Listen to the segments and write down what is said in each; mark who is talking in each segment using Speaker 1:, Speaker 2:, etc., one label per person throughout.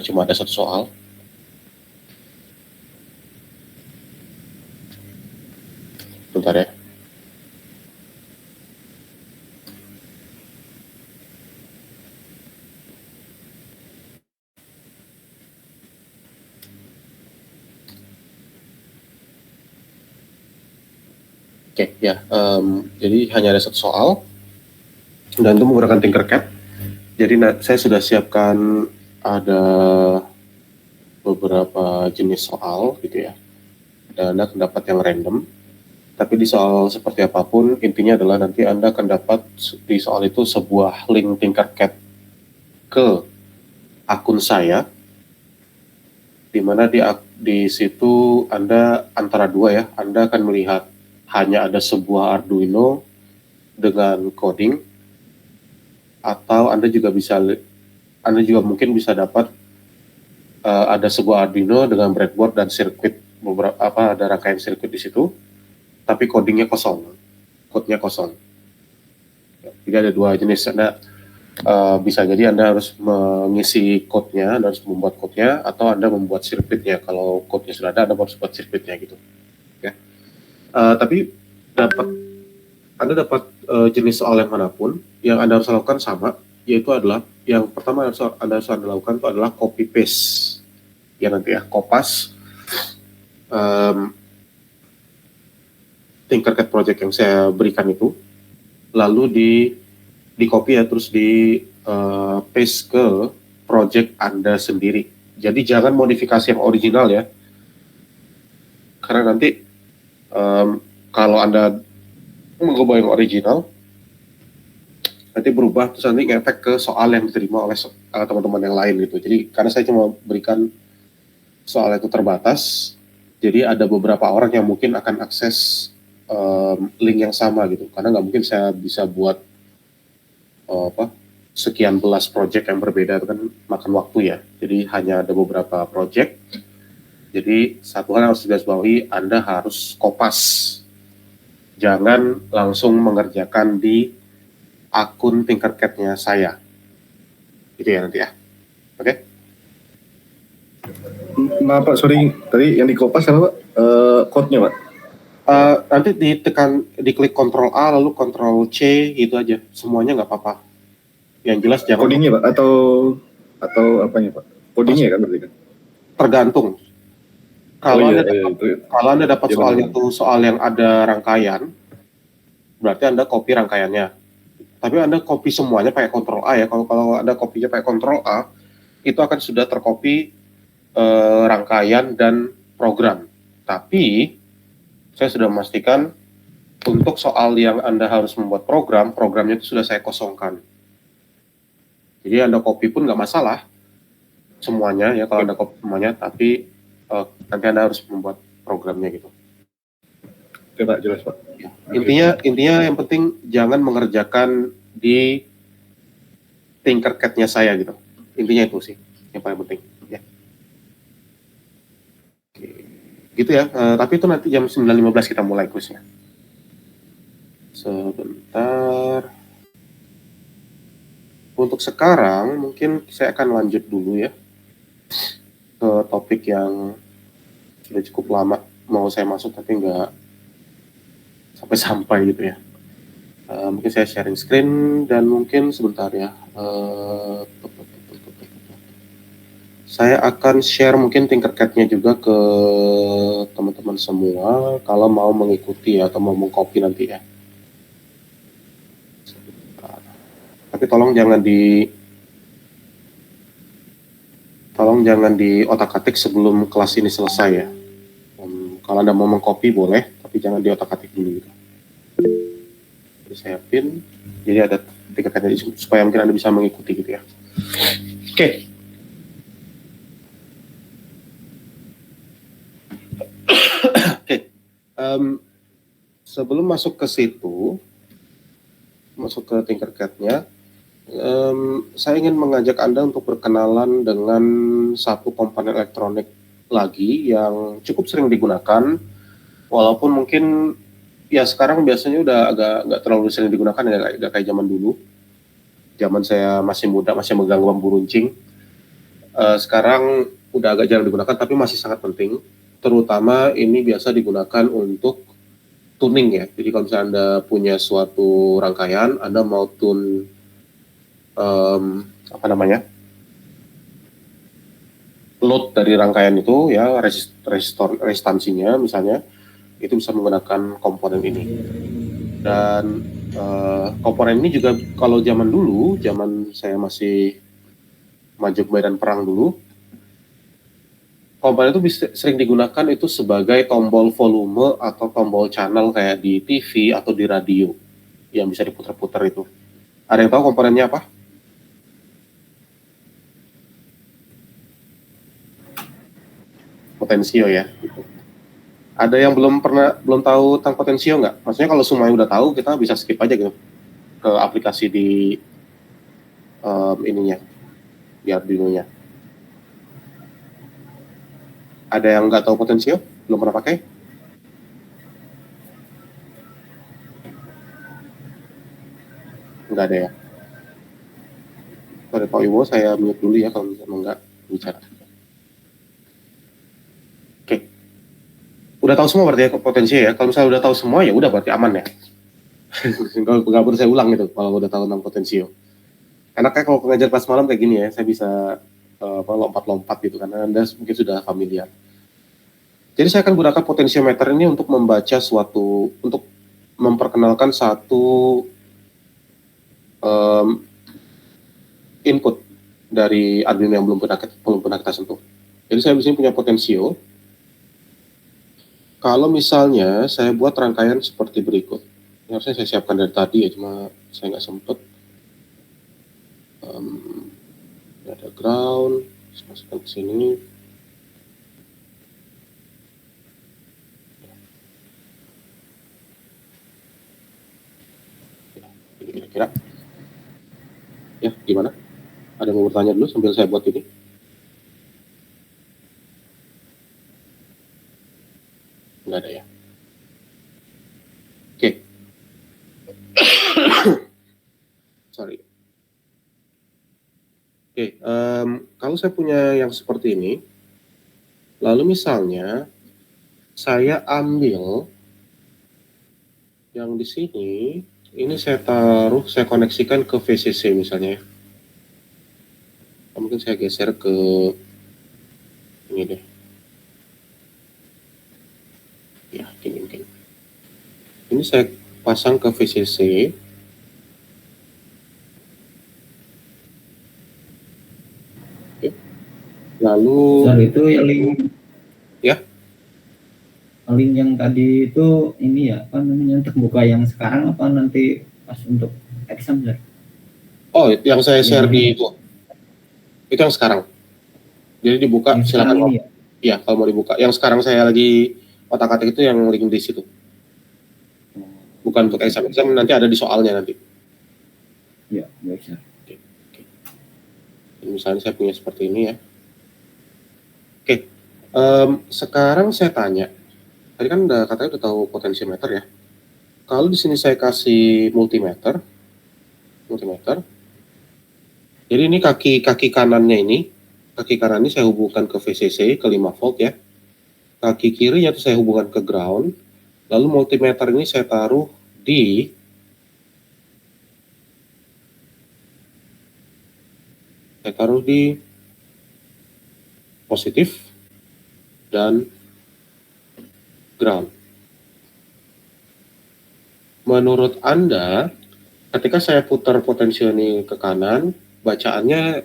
Speaker 1: cuma ada satu soal. Bentar ya. Oke, ya. Jadi hanya ada satu soal, dan itu menggunakan Tinkercad. Jadi saya sudah siapkan ada beberapa jenis soal, gitu ya. Dan Anda akan dapat yang random. Tapi di soal seperti apapun, intinya adalah nanti Anda akan dapat di soal itu sebuah link Tinkercad ke akun saya, di mana di situ Anda antara dua ya, Anda akan melihat hanya ada sebuah Arduino dengan coding, atau Anda juga mungkin bisa dapat ada sebuah Arduino dengan breadboard dan sirkuit, ada rangkaian sirkuit di situ, tapi codingnya kosong, code-nya kosong. Jadi ada dua jenis. Anda bisa jadi Anda harus mengisi code-nya, Anda harus membuat code-nya, atau Anda membuat sirkuitnya. Kalau code-nya sudah ada, Anda harus buat sirkuitnya gitu. Ya. Tapi Anda dapat jenis soal yang manapun, yang Anda harus lakukan sama, yaitu adalah yang pertama Anda harus lakukan itu adalah copy paste. Ya nanti ya, kopas Tinkercad project yang saya berikan itu, lalu di copy ya, terus di paste ke project Anda sendiri. Jadi jangan modifikasi yang original ya, karena nanti kalau Anda mengubah yang original, nanti berubah, terus nanti ngefek ke soal yang diterima oleh teman-teman yang lain gitu. Jadi karena saya cuma berikan soal itu terbatas, jadi ada beberapa orang yang mungkin akan akses link yang sama gitu, karena nggak mungkin saya bisa buat sekian belas project yang berbeda, itu kan makan waktu ya. Jadi hanya ada beberapa project. Jadi satu hal yang harus digarisbawahi, Anda harus kopas, jangan langsung mengerjakan di akun Tinkercad-nya saya. Itu ya nanti ya. Oke?
Speaker 2: Maaf Pak, sorry, tadi yang dikopas apa Pak? Code-nya Pak?
Speaker 1: Nanti diklik Ctrl A lalu Ctrl C gitu aja. Semuanya nggak apa-apa. Yang jelas jangan
Speaker 2: codingnya Pak, atau apanya Pak? Codingnya kan berarti kan?
Speaker 1: Tergantung. Kalau Anda dapat
Speaker 2: Iya,
Speaker 1: soalnya itu soal yang ada rangkaian, berarti Anda copy rangkaiannya. Tapi Anda copy semuanya pakai Ctrl A ya. Kalau Anda copy-nya pakai Ctrl A, itu akan sudah tercopy rangkaian dan program. Tapi saya sudah memastikan untuk soal yang Anda harus membuat programnya itu sudah saya kosongkan. Jadi Anda copy pun nggak masalah semuanya ya, kalau Anda copy semuanya, tapi nanti Anda harus membuat programnya gitu.
Speaker 2: Oke Pak, jelas Pak.
Speaker 1: Ya. Intinya yang penting jangan mengerjakan di Tinkercad-nya saya gitu. Intinya itu sih yang paling penting ya. Oke. Gitu ya. Tapi itu nanti jam 9.15 kita mulai kuisnya. Sebentar. Untuk sekarang mungkin saya akan lanjut dulu ya ke topik yang sudah cukup lama mau saya masuk tapi nggak sampai gitu ya. Mungkin saya sharing screen dan mungkin sebentar ya. Saya akan share mungkin Tinkercad-nya juga ke teman-teman semua kalau mau mengikuti atau mau mengcopy nanti ya. Tapi tolong jangan di otak-atik sebelum kelas ini selesai ya. Kalau Anda mau mengcopy boleh, tapi jangan di otak-atik dulu gitu. Jadi saya pin, jadi ada Tinkercad supaya mungkin Anda bisa mengikuti gitu ya. Oke. Sebelum masuk ke situ, masuk ke Tinkercad-nya, saya ingin mengajak Anda untuk berkenalan dengan satu komponen elektronik lagi yang cukup sering digunakan, walaupun mungkin ya sekarang biasanya udah agak nggak terlalu sering digunakan, nggak kayak zaman dulu. Zaman saya masih muda, masih megang bambu runcing. sekarang udah agak jarang digunakan, tapi masih sangat penting. Terutama ini biasa digunakan untuk tuning ya. Jadi kalau misalnya Anda punya suatu rangkaian, Anda mau tune apa namanya, load dari rangkaian itu ya, resistansinya misalnya, itu bisa menggunakan komponen ini. Dan komponen ini juga kalau zaman dulu, zaman saya masih maju medan perang dulu, komponen itu sering digunakan itu sebagai tombol volume atau tombol channel kayak di TV atau di radio yang bisa diputar-putar itu. Ada yang tahu komponennya apa? Potensio ya. Gitu. Ada yang belum tahu tentang potensio nggak? Maksudnya kalau semuanya udah tahu, kita bisa skip aja gitu ke aplikasi di ininya, di Arduino-nya. Ada yang nggak tahu potensio? Belum pernah pakai? Nggak ada ya? Sorry Pak Iwo, saya mute dulu ya kalau misalnya nggak bicara. Oke. Udah tahu semua berarti ya potensio ya? Kalau misalnya udah tahu semua ya udah berarti aman ya? Nggak perlu saya ulang gitu kalau udah tahu tentang potensio. Enaknya kalau pengajar kelas malam kayak gini ya, saya bisa lompat-lompat gitu karena Anda mungkin sudah familiar. Jadi saya akan gunakan potensiometer ini untuk membaca untuk memperkenalkan satu input dari Arduino yang belum pernah kita sentuh. Jadi saya di sini punya potensio. Kalau misalnya saya buat rangkaian seperti berikut, ini harusnya saya siapkan dari tadi ya, cuma saya nggak sempet. Ada ground, saya masukkan ke sini. Kira-kira ya gimana? Ada yang mau bertanya dulu sambil saya buat ini? Nggak ada ya. Oke. Sorry. Oke, kalau saya punya yang seperti ini, lalu misalnya saya ambil yang di sini, ini saya koneksikan ke VCC misalnya. Mungkin saya geser ke ini deh. Ya, gini mungkin. Ini saya pasang ke VCC. Oke. Lalu
Speaker 3: itu yang link
Speaker 1: ya.
Speaker 3: Link yang tadi itu ini ya, apa namanya, terbuka yang sekarang apa nanti pas untuk exam ya?
Speaker 1: Oh, yang saya share di itu yang sekarang. Jadi dibuka,
Speaker 3: yang
Speaker 1: silakan.
Speaker 3: Ini ya?
Speaker 1: Iya, kalau mau dibuka. Yang sekarang saya lagi otak-atik itu yang link di situ. Bukan untuk exam nanti ada di soalnya nanti.
Speaker 3: Ya, bisa.
Speaker 1: Oke. Misalnya saya punya seperti ini ya. Oke. Sekarang saya tanya. Tadi kan katanya udah tahu potensiometer ya. Kalau di sini saya kasih multimeter. Jadi ini kaki kanannya ini. Kaki kanan ini saya hubungkan ke VCC ke 5 volt ya. Kaki kirinya itu saya hubungkan ke ground. Lalu multimeter ini saya taruh di positif dan ground. Menurut Anda, ketika saya putar potensio ini ke kanan, bacaannya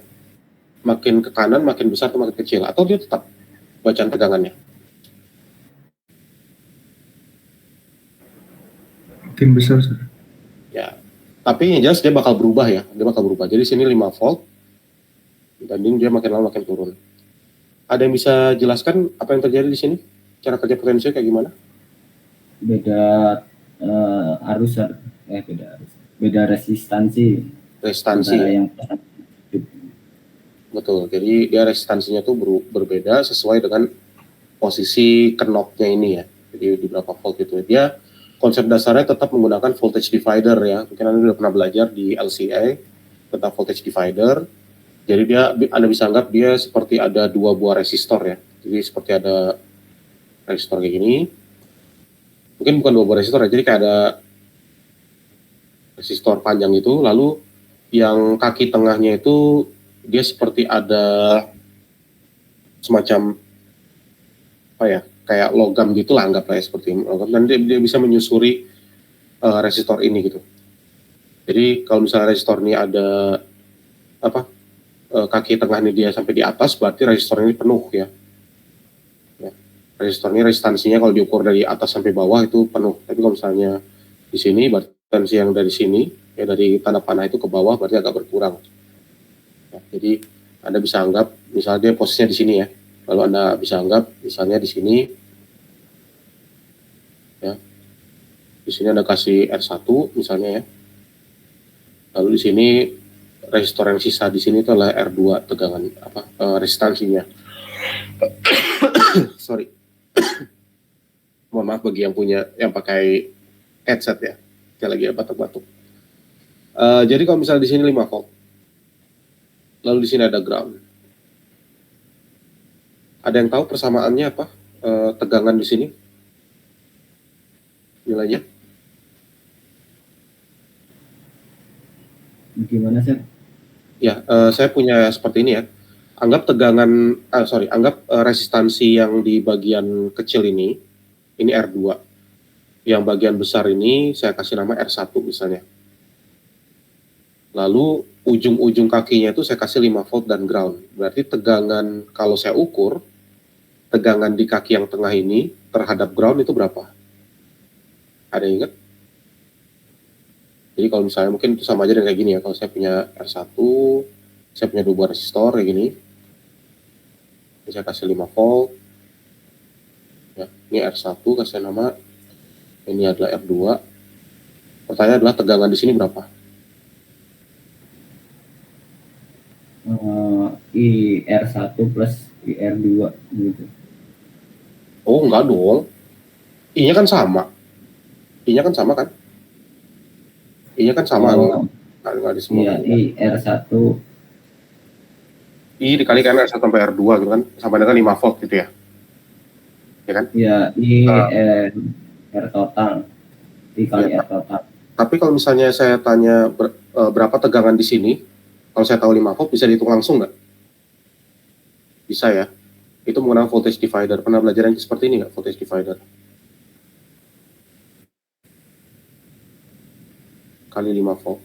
Speaker 1: makin ke kanan, makin besar atau makin kecil? Atau dia tetap bacaan tegangannya?
Speaker 2: Makin besar, sir.
Speaker 1: Ya, tapi yang jelas dia bakal berubah ya. Jadi sini 5 volt, dan dia makin lama makin turun. Ada yang bisa jelaskan apa yang terjadi di sini? Cara kerja potensio kayak gimana?
Speaker 3: Beda arus, beda resistansi. Yang
Speaker 1: betul, jadi dia resistansinya tuh berbeda sesuai dengan posisi knobnya ini ya. Jadi di berapa volt itu dia. Konsep dasarnya tetap menggunakan voltage divider ya. Mungkin Anda sudah pernah belajar di LCA tentang voltage divider. Jadi Anda bisa anggap dia seperti ada dua buah resistor ya. Jadi seperti ada resistor kayak gini. Mungkin bukan dua buah resistor ya, jadi kayak ada resistor panjang itu, lalu yang kaki tengahnya itu dia seperti ada semacam apa ya, kayak logam gitu lah, anggaplah ya seperti logam, dan dia bisa menyusuri resistor ini gitu. Jadi kalau misalnya resistor ini ada apa, kaki tengah ini dia sampai di atas, berarti resistor ini penuh ya. Resistor ini resistansinya kalau diukur dari atas sampai bawah itu penuh. Tapi kalau misalnya di sini, berarti resistansi yang dari sini ya, dari tanda panah itu ke bawah berarti agak berkurang. Ya, jadi Anda bisa anggap misalnya dia posisinya di sini ya, lalu Anda bisa anggap misalnya di sini ya, di sini Anda kasih R1 misalnya ya, lalu di sini resistor yang sisa di sini itu adalah R2 tegangan resistansinya. Sorry. Mohon maaf bagi yang pakai headset ya, saya lagi batuk-batuk. Jadi kalau misalnya di sini 5 volt, lalu di sini ada ground. Ada yang tahu persamaannya apa? Tegangan di sini nilainya?
Speaker 3: Gimana sih?
Speaker 1: Ya, saya punya seperti ini ya. Anggap resistansi yang di bagian kecil ini R2. Yang bagian besar ini saya kasih nama R1 misalnya. Lalu ujung-ujung kakinya itu saya kasih 5 volt dan ground. Berarti tegangan, kalau saya ukur, tegangan di kaki yang tengah ini terhadap ground itu berapa? Ada yang ingat? Jadi kalau misalnya mungkin itu sama aja dengan kayak gini ya. Kalau saya punya R1, saya punya 2 buah resistor kayak gini. Ini saya kasih 5 volt. Ya, ini R1 kasih nama, ini adalah R2. Pertanyaan adalah tegangan di sini berapa?
Speaker 3: IR1 plus IR2 gitu.
Speaker 1: Oh, enggak dong. I-nya kan sama. I-nya kan sama kan? I-nya kan sama. Enggak di semua.
Speaker 3: Iya, IR1.
Speaker 1: I dikalikan R1 sampai R2 gitu kan, sampai dengan 5 volt gitu ya. Ya kan?
Speaker 3: Iya, R total dikali
Speaker 1: Ya,
Speaker 3: R total.
Speaker 1: tapi kalau misalnya saya tanya berapa tegangan di sini, kalau saya tahu 5 volt bisa dihitung langsung nggak? Bisa ya. Itu menggunakan voltage divider. Pernah belajar yang seperti ini nggak, voltage divider? Kali 5 volt.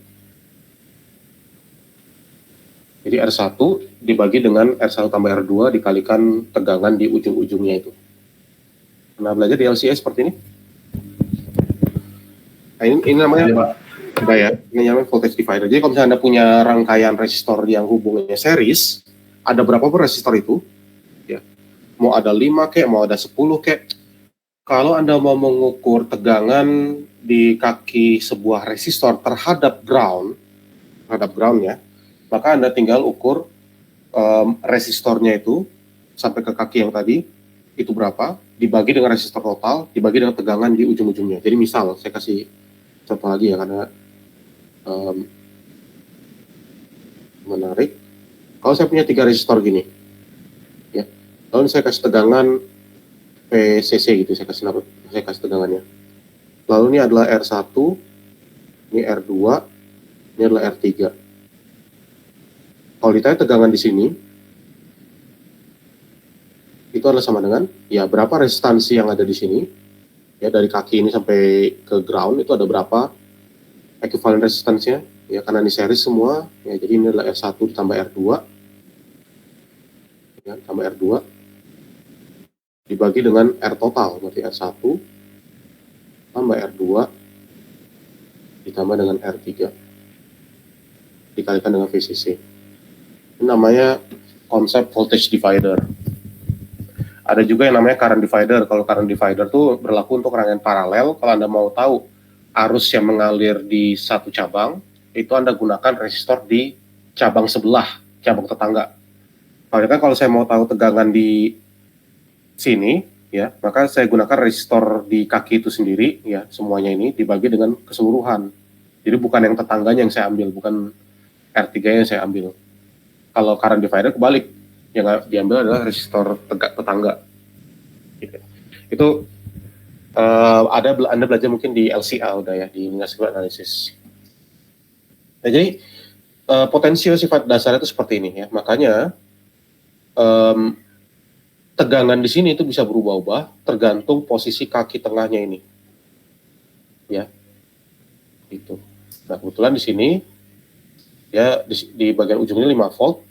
Speaker 1: Jadi R1 dibagi dengan R1 tambah R2 dikalikan tegangan di ujung-ujungnya itu. Pernah belajar di LCA seperti ini? Nah, ini namanya apa ya? Ini namanya voltage divider. Jadi kalau misalnya Anda punya rangkaian resistor yang hubungannya series, ada berapa pun resistor itu, ya, mau ada 5 kek, mau ada 10 kek, kalau Anda mau mengukur tegangan di kaki sebuah resistor terhadap ground ya, maka Anda tinggal ukur resistornya itu sampai ke kaki yang tadi, itu berapa, dibagi dengan resistor total, dibagi dengan tegangan di ujung-ujungnya. Jadi misal, saya kasih contoh lagi ya, karena menarik. Kalau saya punya 3 resistor gini, ya, lalu saya kasih tegangan PCC gitu, saya kasih tegangannya. Lalu ini adalah R1, ini R2, ini adalah R3. Kalau ditanya tegangan di sini, itu adalah sama dengan, ya, berapa resistansi yang ada di sini, ya, dari kaki ini sampai ke ground, itu ada berapa ekuivalen resistansinya, ya, karena ini series semua, ya, jadi ini adalah R1 ditambah R2, ya, tambah R2, dibagi dengan R total, berarti R1, tambah R2, ditambah dengan R3, dikalikan dengan VCC. Ini namanya konsep voltage divider. Ada juga yang namanya current divider. Kalau current divider tuh berlaku untuk rangkaian paralel. Kalau Anda mau tahu arus yang mengalir di satu cabang, itu Anda gunakan resistor di cabang sebelah, cabang tetangga. Kalau saya mau tahu tegangan di sini, ya, maka saya gunakan resistor di kaki itu sendiri, ya, semuanya ini dibagi dengan keseluruhan. Jadi bukan yang tetangganya yang saya ambil, bukan R3 yang saya ambil. Kalau current divider kebalik, yang diambil adalah resistor tetangga. Gitu. Itu Anda belajar mungkin di LCA udah ya, di linear circuit analysis. Nah, jadi potensio sifat dasar itu seperti ini ya. Makanya tegangan di sini itu bisa berubah-ubah tergantung posisi kaki tengahnya ini. Ya. Gitu. Nah, kebetulan di sini ya di bagian ujungnya 5 volt,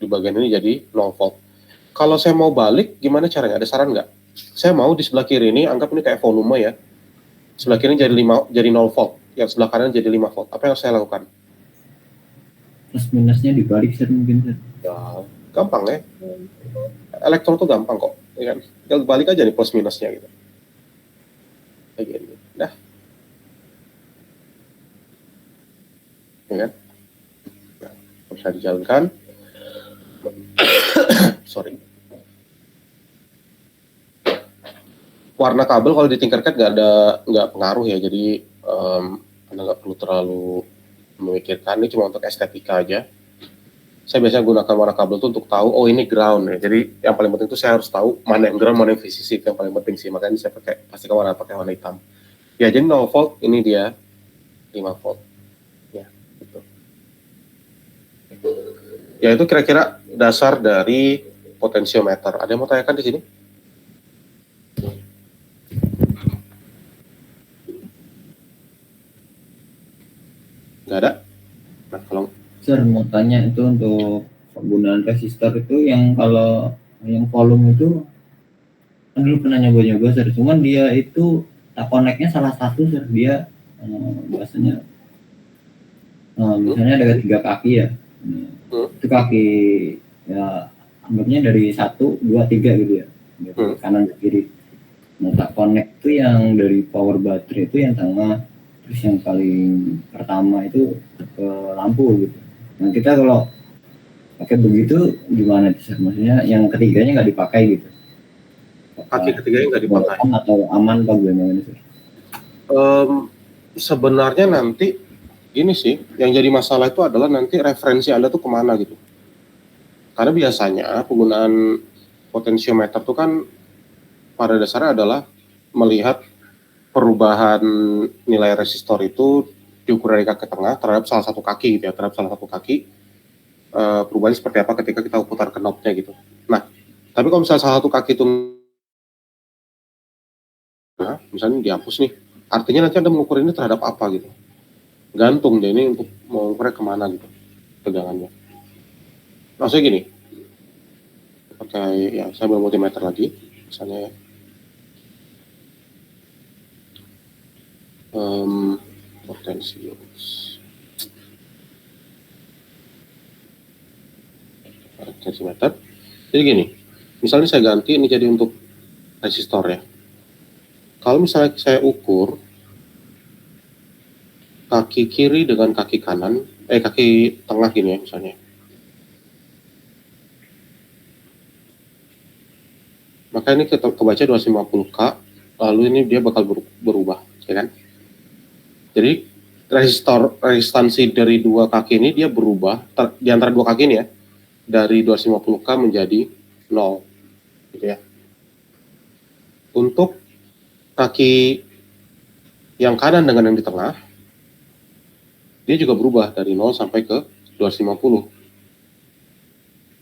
Speaker 1: di bagian ini jadi 0 volt. Kalau saya mau balik, gimana caranya? Ada saran nggak? Saya mau di sebelah kiri ini, anggap ini kayak volume ya. Sebelah kiri jadi 0 volt, yang sebelah kanan jadi 5 volt. Apa yang harus saya lakukan?
Speaker 3: Plus minusnya dibalik mungkin.
Speaker 1: Ya, gampang ya. Elektron tuh gampang kok, ya kan? Tinggal balik aja nih plus minusnya gitu. Kayak gini. Nah. Ya kan? Nah, bisa dijalankan. Sorry. Warna kabel kalau di Tinkercad nggak pengaruh ya, jadi Anda nggak perlu terlalu memikirkan, ini cuma untuk estetika aja. Saya biasanya gunakan warna kabel itu untuk tahu, oh ini ground ya. Jadi yang paling penting itu saya harus tahu mana yang ground, mana yang VCC, itu yang paling penting sih. Makanya saya pakai warna hitam. Ya jadi 0 volt, ini dia 5 volt. Ya, gitu. Ya itu kira-kira dasar dari potensiometer. Ada yang mau tanyakan di sini? Nggak ada? Nah, kalau
Speaker 3: Sir, mau tanya itu untuk penggunaan resistor itu yang kalau yang volume itu kan dulu pernah nyoba-nyoba Sir, cuman dia itu tak connect-nya salah satu Sir, dia biasanya misalnya ada 3 kaki ya, itu kaki ya anggapnya dari 1, 2, 3 gitu ya, dari kanan ke kiri. Nah, tak connect itu yang dari power baterai itu yang tengah, terus yang paling pertama itu ke lampu gitu. Nah kita kalau pakai begitu gimana sih? Maksudnya yang ketiganya nggak dipakai gitu?
Speaker 1: kaki ketiganya nggak dipakai
Speaker 3: atau aman apa gimana sih?
Speaker 1: Sebenarnya nanti ini sih yang jadi masalah itu adalah nanti referensi Anda tuh kemana gitu. Karena biasanya penggunaan potensiometer itu kan pada dasarnya adalah melihat perubahan nilai resistor itu diukur dari kaki tengah terhadap salah satu kaki gitu ya, perubahannya seperti apa ketika kita putar knobnya gitu. Nah, tapi kalau misalnya salah satu kaki itu misalnya dihapus nih, artinya nanti Anda mengukur ini terhadap apa gitu. Gantung deh ini untuk mengukurnya kemana gitu tegangannya. Maksudnya gini, pakai ya saya ambil multimeter lagi, misalnya potensiometer. Jadi gini, misalnya saya ganti ini jadi untuk resistor ya. Kalau misalnya saya ukur kaki kiri dengan kaki kanan, kaki tengah gini ya misalnya. Maka ini kebaca 250K, lalu ini dia bakal berubah, ya kan? Jadi resistansi dari dua kaki ini dia berubah di antara dua kaki ini ya, dari 250K menjadi 0, gitu ya. Untuk kaki yang kanan dengan yang di tengah, dia juga berubah dari 0 sampai ke 250.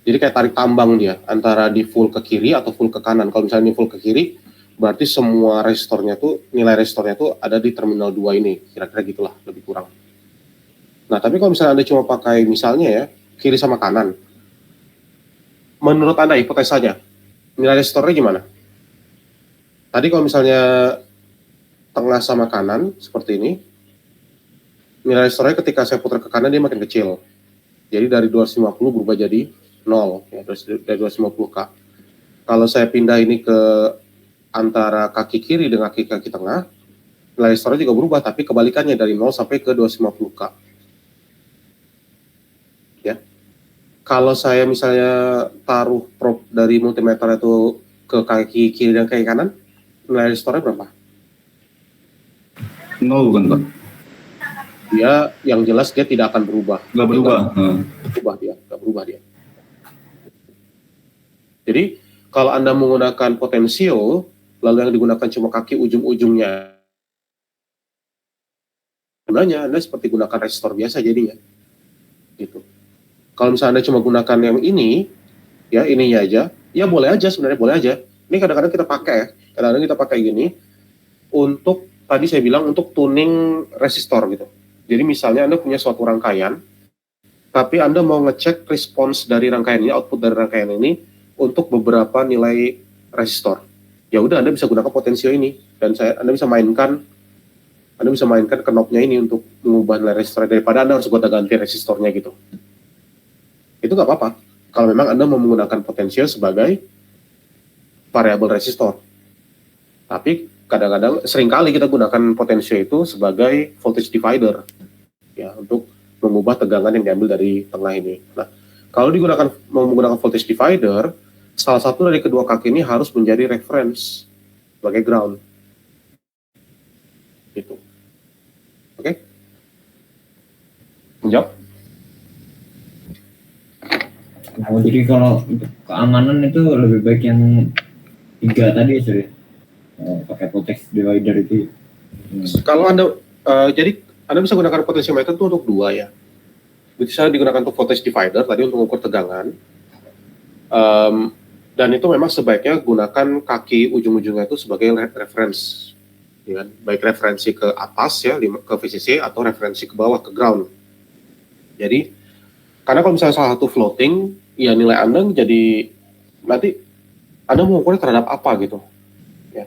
Speaker 1: Jadi kayak tarik tambang dia, antara di full ke kiri atau full ke kanan. Kalau misalnya ini full ke kiri, berarti semua resistornya tuh, nilai resistornya tuh ada di terminal 2 ini, kira-kira gitulah, lebih kurang. Nah, tapi kalau misalnya Anda cuma pakai misalnya ya, kiri sama kanan, menurut Anda hipotesanya, nilai resistornya gimana? Tadi kalau misalnya tengah sama kanan, seperti ini, nilai resistornya ketika saya putar ke kanan, dia makin kecil. Jadi dari 250 berubah jadi 0, ya, dari 250K. Kalau saya pindah ini ke antara kaki kiri dengan kaki tengah, nilai resistornya juga berubah, tapi kebalikannya dari 0 sampai ke 250K. Ya. Kalau saya misalnya taruh probe dari multimeter itu ke kaki kiri dan kaki kanan, nilai resistornya berapa?
Speaker 2: 0 bukan Pak?
Speaker 1: Dia yang jelas dia tidak akan berubah.
Speaker 2: Nggak berubah.
Speaker 1: Nggak berubah dia. Jadi kalau Anda menggunakan potensio, lalu yang digunakan cuma kaki ujung-ujungnya, sebenarnya Anda seperti gunakan resistor biasa jadinya. Gitu. Kalau misalnya Anda cuma gunakan yang ini, ya ininya aja, ya boleh aja sebenarnya, boleh aja. Ini kadang-kadang kita pakai ya, kadang-kadang kita pakai gini untuk, tadi saya bilang untuk tuning resistor gitu. Jadi misalnya Anda punya suatu rangkaian, tapi Anda mau ngecek respons dari rangkaian ini, output dari rangkaian ini untuk beberapa nilai resistor. Ya udah Anda bisa gunakan potensio ini, dan Anda bisa mainkan knobnya ini untuk mengubah nilai resistor daripada Anda harus gonta-ganti resistornya gitu. Itu nggak apa-apa kalau memang Anda mau menggunakan potensio sebagai variabel resistor. Tapi kadang-kadang seringkali kita gunakan potensio itu sebagai voltage divider ya, untuk mengubah tegangan yang diambil dari tengah ini. Nah, kalau mau menggunakan voltage divider, salah satu dari kedua kaki ini harus menjadi reference sebagai ground. Gitu. Oke? Menjawab?
Speaker 3: Nah, jadi kalau untuk keamanan itu lebih baik yang 3 tadi ya, sorry. Pakai voltage divider itu.
Speaker 1: Kalau Anda jadi Anda bisa gunakan potentiometer itu untuk 2 ya. Bisa digunakan untuk voltage divider tadi untuk mengukur tegangan. Dan itu memang sebaiknya gunakan kaki ujung-ujungnya itu sebagai reference, ya, baik referensi ke atas ya, ke VCC, atau referensi ke bawah ke ground. Jadi karena kalau misalnya salah satu floating, ya nilai Anda jadi nanti Anda mengukurnya terhadap apa gitu, ya.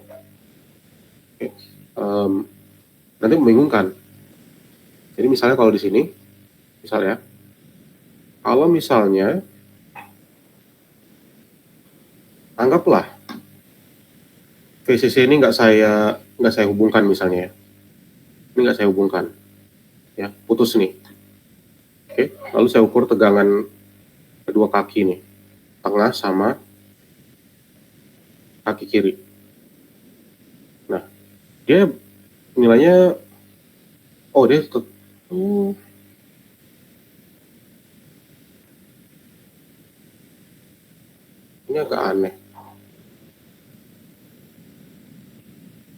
Speaker 1: Nanti membingungkan. Jadi misalnya kalau di sini, misalnya, kalau misalnya anggaplah VCC ini nggak saya hubungkan misalnya ya. Ini nggak saya hubungkan, ya, putus nih. Oke, lalu saya ukur tegangan kedua kaki nih, tengah sama kaki kiri. Nah, dia nilainya, ini agak aneh.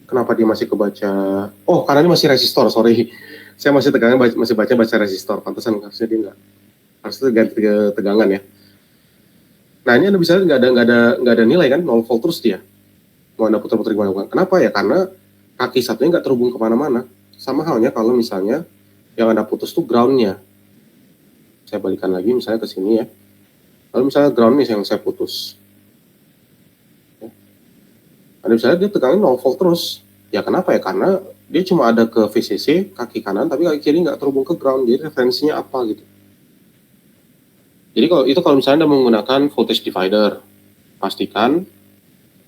Speaker 1: Kenapa dia masih kebaca? Oh, karena ini masih resistor, sorry. Saya masih masih baca resistor. Pantesan harusnya dia nggak. Harusnya ganti ke tegangan ya. Nah, ini Anda bisa lihat nggak ada nilai kan, 0 volt terus dia. Mau Anda putar-putar gimana? Kenapa ya? Karena kaki satunya nggak terhubung kemana-mana. Sama halnya kalau misalnya yang Anda putus tuh groundnya. Saya balikan lagi misalnya ke sini ya. Lalu misalnya ground nih yang saya putus. Anda bisa lihat dia tegangan 0 volt terus. Ya kenapa ya? Karena dia cuma ada ke VCC, kaki kanan, tapi kaki kiri nggak terhubung ke ground. Jadi referensinya apa gitu. Jadi kalau misalnya Anda menggunakan voltage divider, pastikan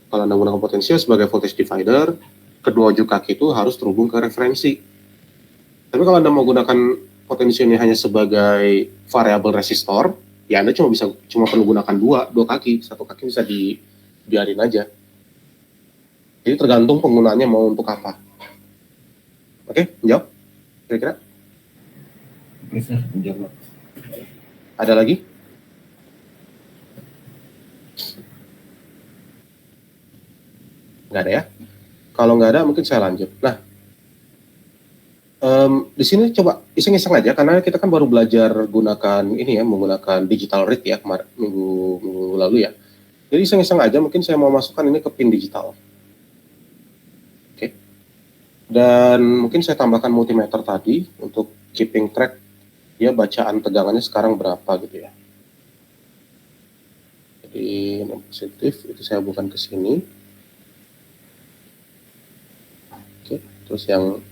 Speaker 1: kalau Anda menggunakan potensio sebagai voltage divider, kedua ujung kaki itu harus terhubung ke referensi. Tapi kalau Anda mau gunakan potensio ini hanya sebagai variabel resistor, ya Anda cuma perlu gunakan dua kaki. Satu kaki bisa dibiarin aja. Jadi tergantung penggunaannya mau untuk apa. Oke, menjawab? Kira-kira?
Speaker 3: Bisa menjawab.
Speaker 1: Ada lagi? Nggak ada ya? Kalau nggak ada, mungkin saya lanjut. Nah, di sini coba iseng-iseng aja, karena kita kan baru belajar menggunakan digital read ya, minggu lalu ya. Jadi iseng-iseng aja, mungkin saya mau masukkan ini ke pin digital. Dan mungkin saya tambahkan multimeter tadi untuk keeping track dia bacaan tegangannya sekarang berapa gitu ya. Jadi yang positif itu saya hubungkan ke sini. Oke, terus yang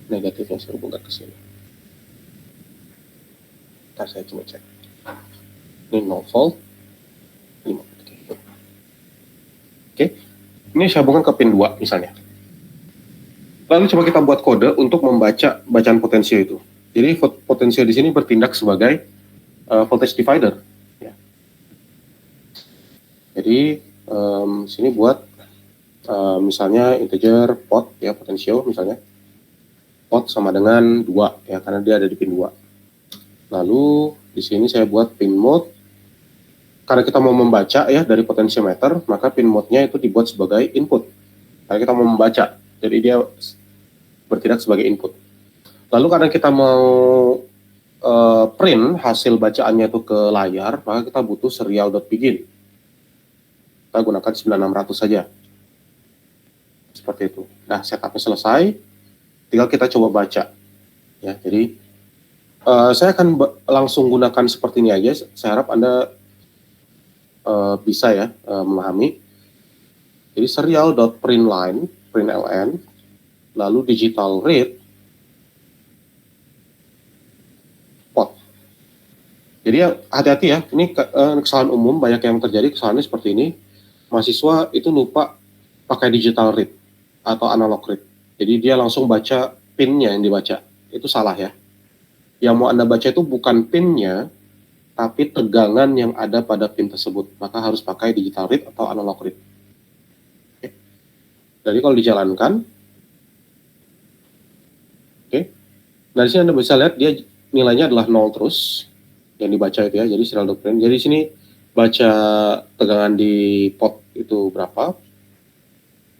Speaker 1: negatifnya saya hubungkan ke sini. Ntar saya coba cek. Ini 0 volt. 5. Oke. Ini saya hubungkan ke pin 2 misalnya. Lalu coba kita buat kode untuk membaca bacaan potensio itu. Jadi potensio di sini bertindak sebagai voltage divider. Ya. Jadi sini buat misalnya integer pot ya, potensio misalnya pot sama dengan 2 ya, karena dia ada di pin 2. Lalu di sini saya buat pin mode karena kita mau membaca ya dari potentiometer, maka pin mode-nya itu dibuat sebagai input. Karena kita mau membaca, jadi dia bertindak sebagai input. Lalu karena kita mau print hasil bacaannya itu ke layar, maka kita butuh serial.begin. Kita gunakan 9600 saja. Seperti itu. Nah, setupnya selesai, tinggal kita coba baca. Ya, jadi saya akan langsung gunakan seperti ini aja. Saya harap Anda bisa ya memahami. Jadi serial.println, println, lalu digital read, pot. Jadi ya, hati-hati ya, ini kesalahan umum, banyak yang terjadi kesalahannya seperti ini. Mahasiswa itu lupa pakai digital read atau analog read. Jadi dia langsung baca pinnya yang dibaca. Itu salah ya. Yang mau Anda baca itu bukan pinnya, tapi tegangan yang ada pada pin tersebut. Maka harus pakai digital read atau analog read. Oke. Jadi kalau dijalankan, oke. Nah di sini Anda bisa lihat dia nilainya adalah 0 terus yang dibaca itu ya. Jadi serial.print. Jadi di sini baca tegangan di pot itu berapa,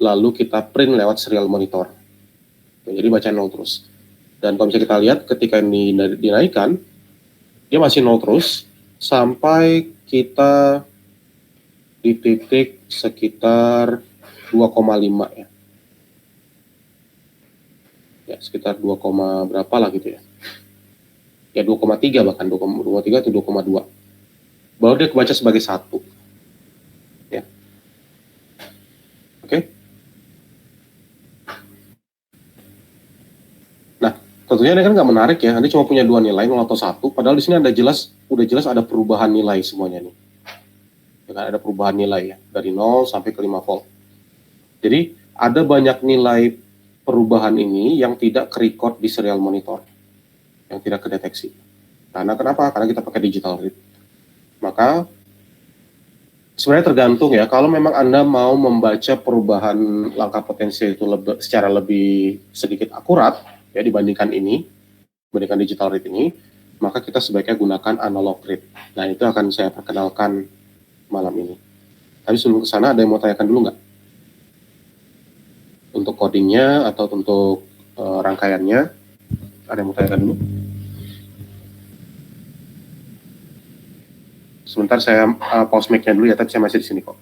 Speaker 1: lalu kita print lewat serial monitor. Oke, jadi baca 0 terus. Dan kalau bisa kita lihat ketika ini dinaikkan, dia masih 0 terus sampai kita di titik sekitar 2,5 ya. Ya, sekitar 2, berapa lah gitu ya. Ya 2,3 bahkan 2,3 atau 2,2. Baru dia kebaca sebagai 1. Ya. Oke. Tentunya ini kan nggak menarik ya, Anda cuma punya 2 nilai, 0 atau 1, padahal di sini Anda udah jelas ada perubahan nilai semuanya nih. Ya kan, ada perubahan nilai ya, dari 0 sampai ke 5 volt. Jadi, ada banyak nilai perubahan ini yang tidak ke-record di serial monitor, yang tidak kedeteksi. Karena kenapa? Karena kita pakai digital read. Maka, sebenarnya tergantung ya, kalau memang Anda mau membaca perubahan langkah potensial itu secara lebih sedikit akurat, ya dibandingkan digital read ini, maka kita sebaiknya gunakan analog read. Nah itu akan saya perkenalkan malam ini. Tapi sebelum ke sana ada yang mau tanyakan dulu nggak? Untuk codingnya atau untuk rangkaiannya, ada yang mau tanyakan dulu? Sebentar saya pause mic-nya dulu ya, tapi saya masih di sini kok.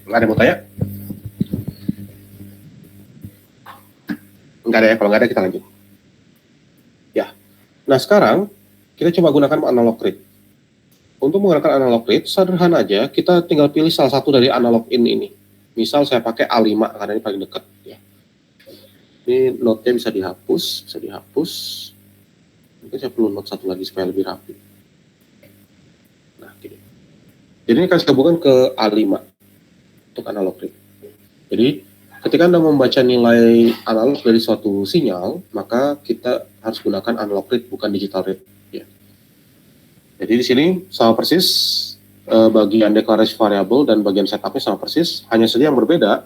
Speaker 1: Nggak ada yang mau tanya? Nggak ada ya, kalau nggak ada kita lanjut. Ya, nah sekarang kita coba gunakan analog read. Untuk menggunakan analog read, sederhana aja, kita tinggal pilih salah satu dari analog in ini. Misal saya pakai A5 karena ini paling dekat. Ya. Ini note-nya bisa dihapus. Mungkin saya perlu note satu lagi supaya lebih rapi. Nah, gini. Jadi ini akan saya hubungkan ke A5 untuk analog read. Jadi ketika Anda membaca nilai analog dari suatu sinyal, maka kita harus gunakan analog read bukan digital read. Ya. Jadi di sini sama persis bagian deklarasi variabel dan bagian setupnya sama persis. Hanya saja yang berbeda,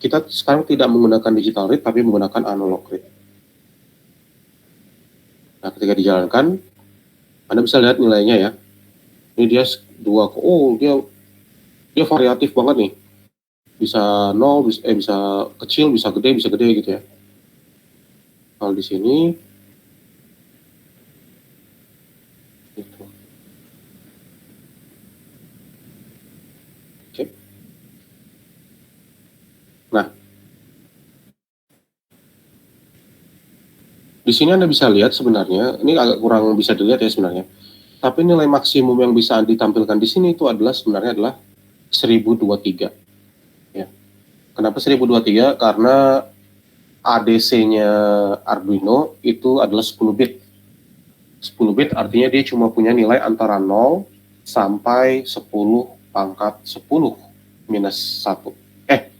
Speaker 1: kita sekarang tidak menggunakan digital read tapi menggunakan analog read. Nah ketika dijalankan, Anda bisa lihat nilainya ya. Ini dia 2, dia variatif banget nih. Bisa 0, bisa kecil, bisa gede gitu ya. Kalau di sini gitu. Oke. Nah, di sini Anda bisa lihat sebenarnya, ini agak kurang bisa dilihat ya sebenarnya. Tapi nilai maksimum yang bisa ditampilkan di sini itu sebenarnya adalah 1023. Kenapa 1023? Karena ADC-nya Arduino itu adalah 10 bit. 10 bit artinya dia cuma punya nilai antara 0 sampai 10 pangkat 10 minus 1.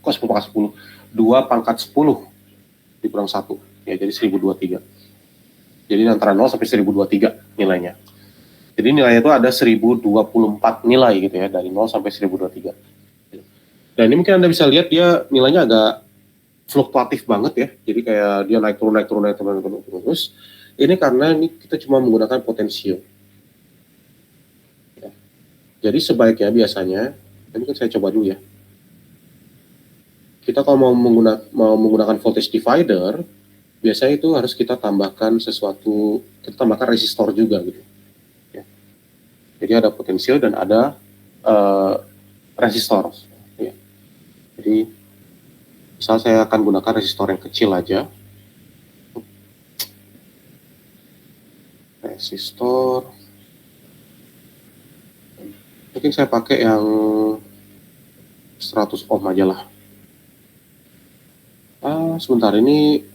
Speaker 1: Kok 10 pangkat 10? 2 pangkat 10 dikurang 1. Ya, jadi 1023. Jadi antara 0 sampai 1023 nilainya. Jadi nilainya itu ada 1024 nilai gitu ya, dari 0 sampai 1023. Dan ini mungkin Anda bisa lihat dia nilainya agak fluktuatif banget ya, jadi kayak dia naik turun terus. Ini karena ini kita cuma menggunakan potensio. Ya. Jadi sebaiknya biasanya, ini kan saya coba dulu ya. Kita kalau mau menggunakan voltage divider, biasanya itu harus kita tambahkan sesuatu, kita tambahkan resistor juga gitu. Ya. Jadi ada potensio dan ada resistor. Ya. Jadi misal saya akan gunakan resistor yang kecil aja. Resistor. Mungkin saya pakai yang 100 ohm aja lah. Sebentar, ini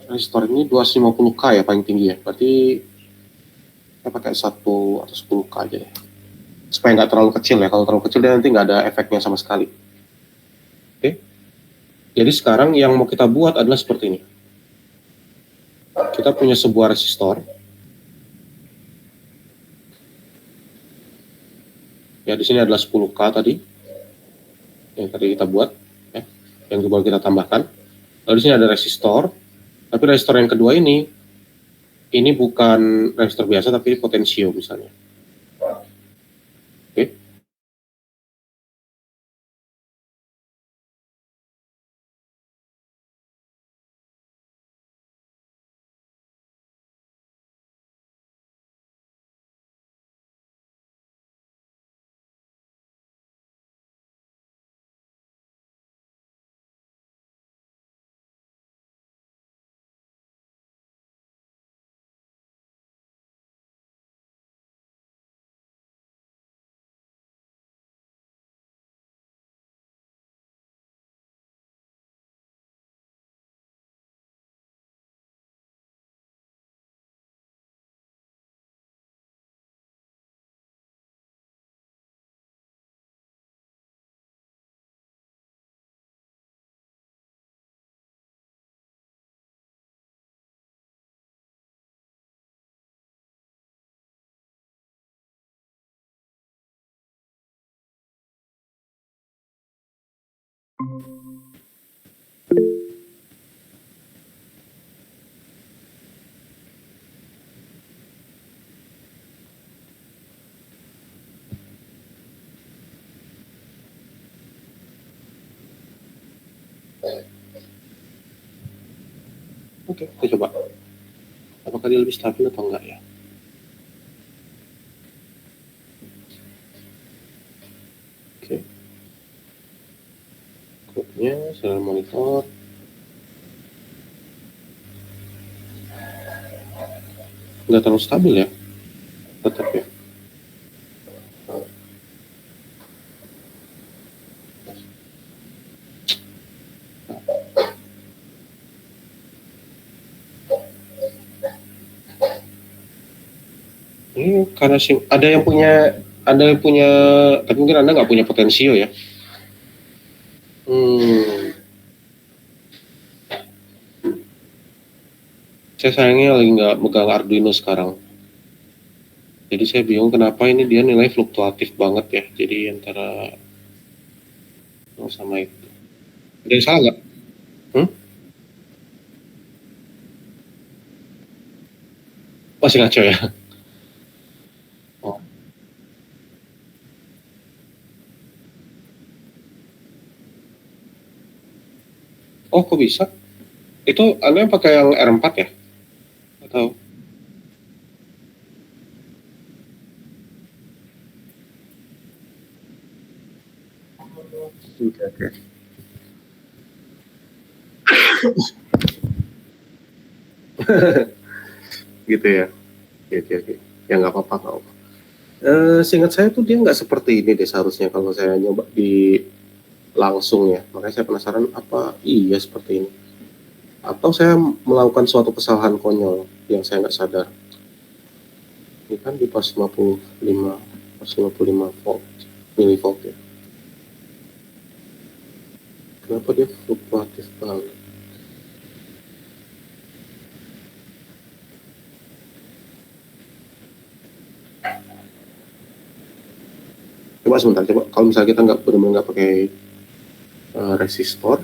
Speaker 1: resistor ini 250K ya paling tinggi ya. Berarti saya pakai 1 atau 10K aja deh. Supaya nggak terlalu kecil ya. Kalau terlalu kecil dia nanti nggak ada efeknya sama sekali. Oke. Jadi sekarang yang mau kita buat adalah seperti ini. Kita punya sebuah resistor. Ya, di sini adalah 10K tadi. Yang tadi kita buat. Ya, yang baru kita tambahkan. Lalu di sini ada resistor. Tapi resistor yang kedua ini bukan resistor biasa, tapi potensio misalnya. Oke. Oke, kita coba. Apakah dia lebih stabil atau enggak ya? Oke. Grupnya, serial monitor. Nggak terlalu stabil ya. Tetap ya. Ini karena ada yang punya, tapi mungkin Anda nggak punya potensio ya. Saya sayangnya lagi nggak megang Arduino sekarang. Jadi saya bingung kenapa ini dia nilai fluktuatif banget ya. Jadi antara sama itu. Ada yang salah nggak? Masih ngaco ya? Oh. Oh, kok bisa? Itu Anda pakai yang R4 ya? Atau? Oke. Gitu ya. Oke. Ya nggak apa-apa. Seingat saya tuh dia nggak seperti ini deh seharusnya kalau saya nyoba di langsung ya. Makanya saya penasaran apa iya seperti ini. Atau saya melakukan suatu kesalahan konyol yang saya nggak sadar. Ini kan di pas 55 volt, milivolt ya. Kenapa dia fluktuatif banget? Coba sebentar, kalau misalnya kita nggak benar-benar nggak pakai resistor,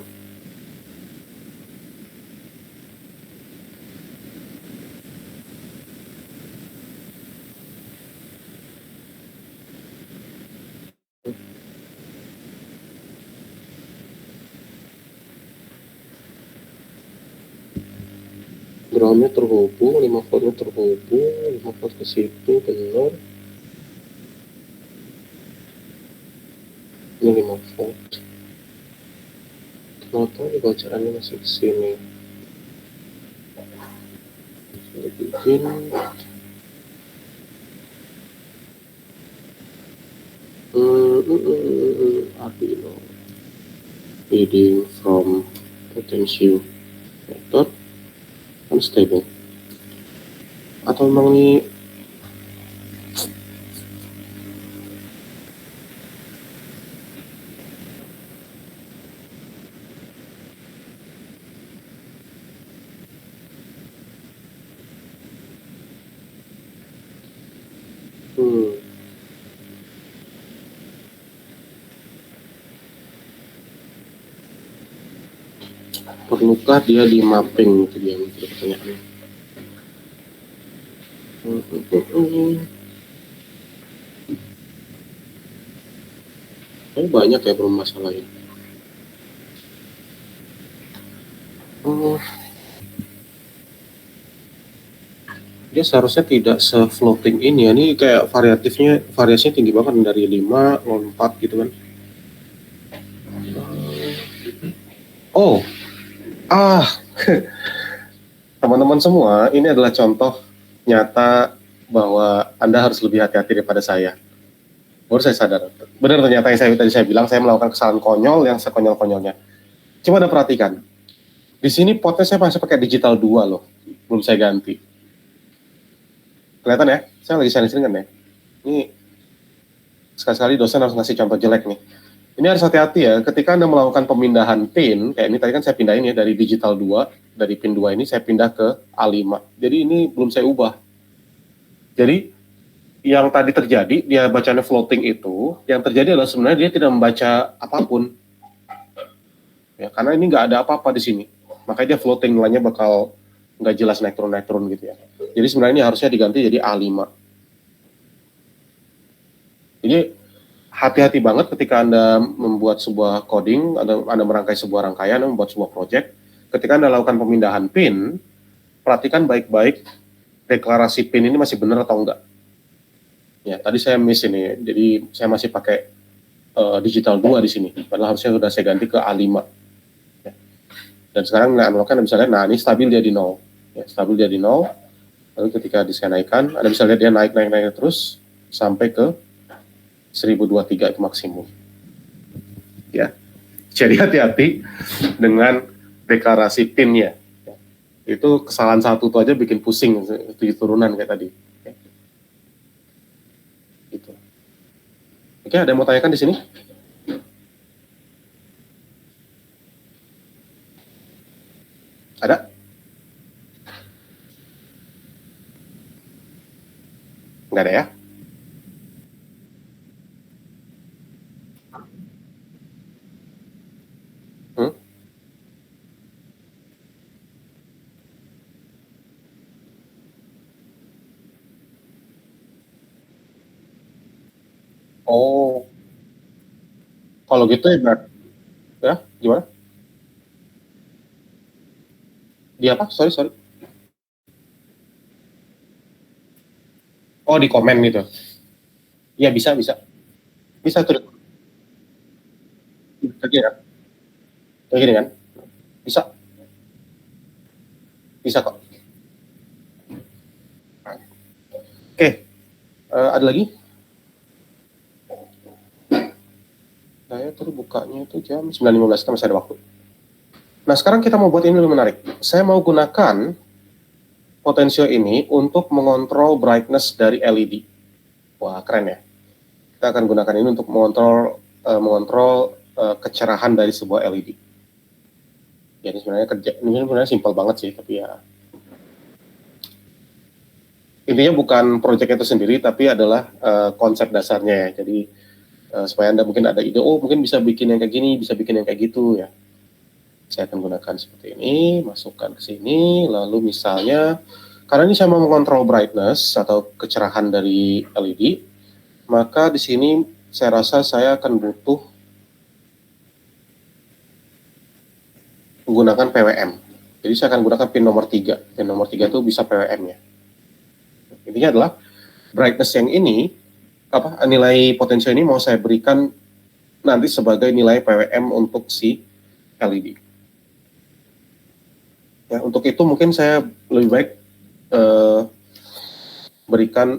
Speaker 1: groundnya terhubung, 5 voltnya terhubung, 5 volt ke situ, benar. Ini 5 volt. Kenapa ini bacaannya masih ke sini? Saya bikin Arduino reading from potential method unstable. Atau memang ini perlukah dia di mapping, itu dia yang jadi pertanyaannya. Oh, banyak ya permasalahannya. Dia seharusnya tidak se-floating ini ya. Ini kayak variasinya tinggi banget dari 5, 4 gitu kan. Oh, teman-teman semua, ini adalah contoh nyata bahwa Anda harus lebih hati-hati daripada saya. Baru saya sadar. Benar ternyata yang tadi saya bilang, saya melakukan kesalahan konyol yang sekonyol-konyolnya. Coba Anda perhatikan. Di sini potnya saya masih pakai digital 2 loh. Belum saya ganti. Kelihatan ya? Saya lagi sharing kan ya? Ini sekali-sekali dosen harus ngasih contoh jelek nih. Ini harus hati-hati ya, ketika Anda melakukan pemindahan pin, kayak ini tadi kan saya pindahin ya dari digital 2, dari pin 2 ini saya pindah ke A5. Jadi ini belum saya ubah. Jadi yang tadi terjadi, dia bacanya floating itu, yang terjadi adalah sebenarnya dia tidak membaca apapun. Ya, karena ini nggak ada apa-apa di sini. Makanya dia floating, nilainya bakal nggak jelas naik turun gitu ya. Jadi sebenarnya ini harusnya diganti jadi A5. Jadi hati-hati banget ketika Anda membuat sebuah coding, Anda merangkai sebuah rangkaian, Anda membuat sebuah project. Ketika Anda lakukan pemindahan pin, perhatikan baik-baik deklarasi pin ini masih benar atau enggak. Ya, tadi saya miss ini, jadi saya masih pakai digital 2 di sini, padahal harusnya sudah saya ganti ke A5. Ya. Dan sekarang analognya Anda bisa lihat, nah ini stabil dia di 0. Ya, stabil dia di 0, lalu ketika saya naikkan, Anda bisa lihat dia naik terus, sampai ke 1023 itu maksimum. Ya, jadi hati-hati dengan deklarasi pinnya. Ya. Itu kesalahan satu itu aja bikin pusing 7 turunan kayak tadi. Ya. Gitu. Oke, ada yang mau tanyakan di sini? Ada? Nggak ada ya? Oh, kalau gitu ya gimana? Di apa? Sorry. Oh, di komen gitu. Iya, bisa. Bisa tuh. Kayak gini kan? Bisa. Bisa kok. Oke. Ada lagi? Saya tuh bukanya itu jam 9.15, kita masih ada waktu. Nah, sekarang kita mau buat ini lebih menarik. Saya mau gunakan potensio ini untuk mengontrol brightness dari LED. Wah, keren ya. Kita akan gunakan ini untuk mengontrol kecerahan dari sebuah LED. Ya, ini sebenarnya simpel banget sih, tapi ya intinya bukan proyek itu sendiri, tapi adalah konsep dasarnya ya. Jadi supaya Anda mungkin ada ide, oh mungkin bisa bikin yang kayak gini, bisa bikin yang kayak gitu ya. Saya akan gunakan seperti ini, masukkan ke sini, lalu misalnya, karena ini saya mau mengontrol brightness atau kecerahan dari LED, maka di sini saya rasa saya akan butuh menggunakan PWM. Jadi saya akan gunakan pin nomor 3. Pin nomor 3 itu bisa PWM ya. Intinya adalah brightness yang ini, nilai potensial ini mau saya berikan nanti sebagai nilai PWM untuk si LED. Ya, untuk itu mungkin saya lebih baik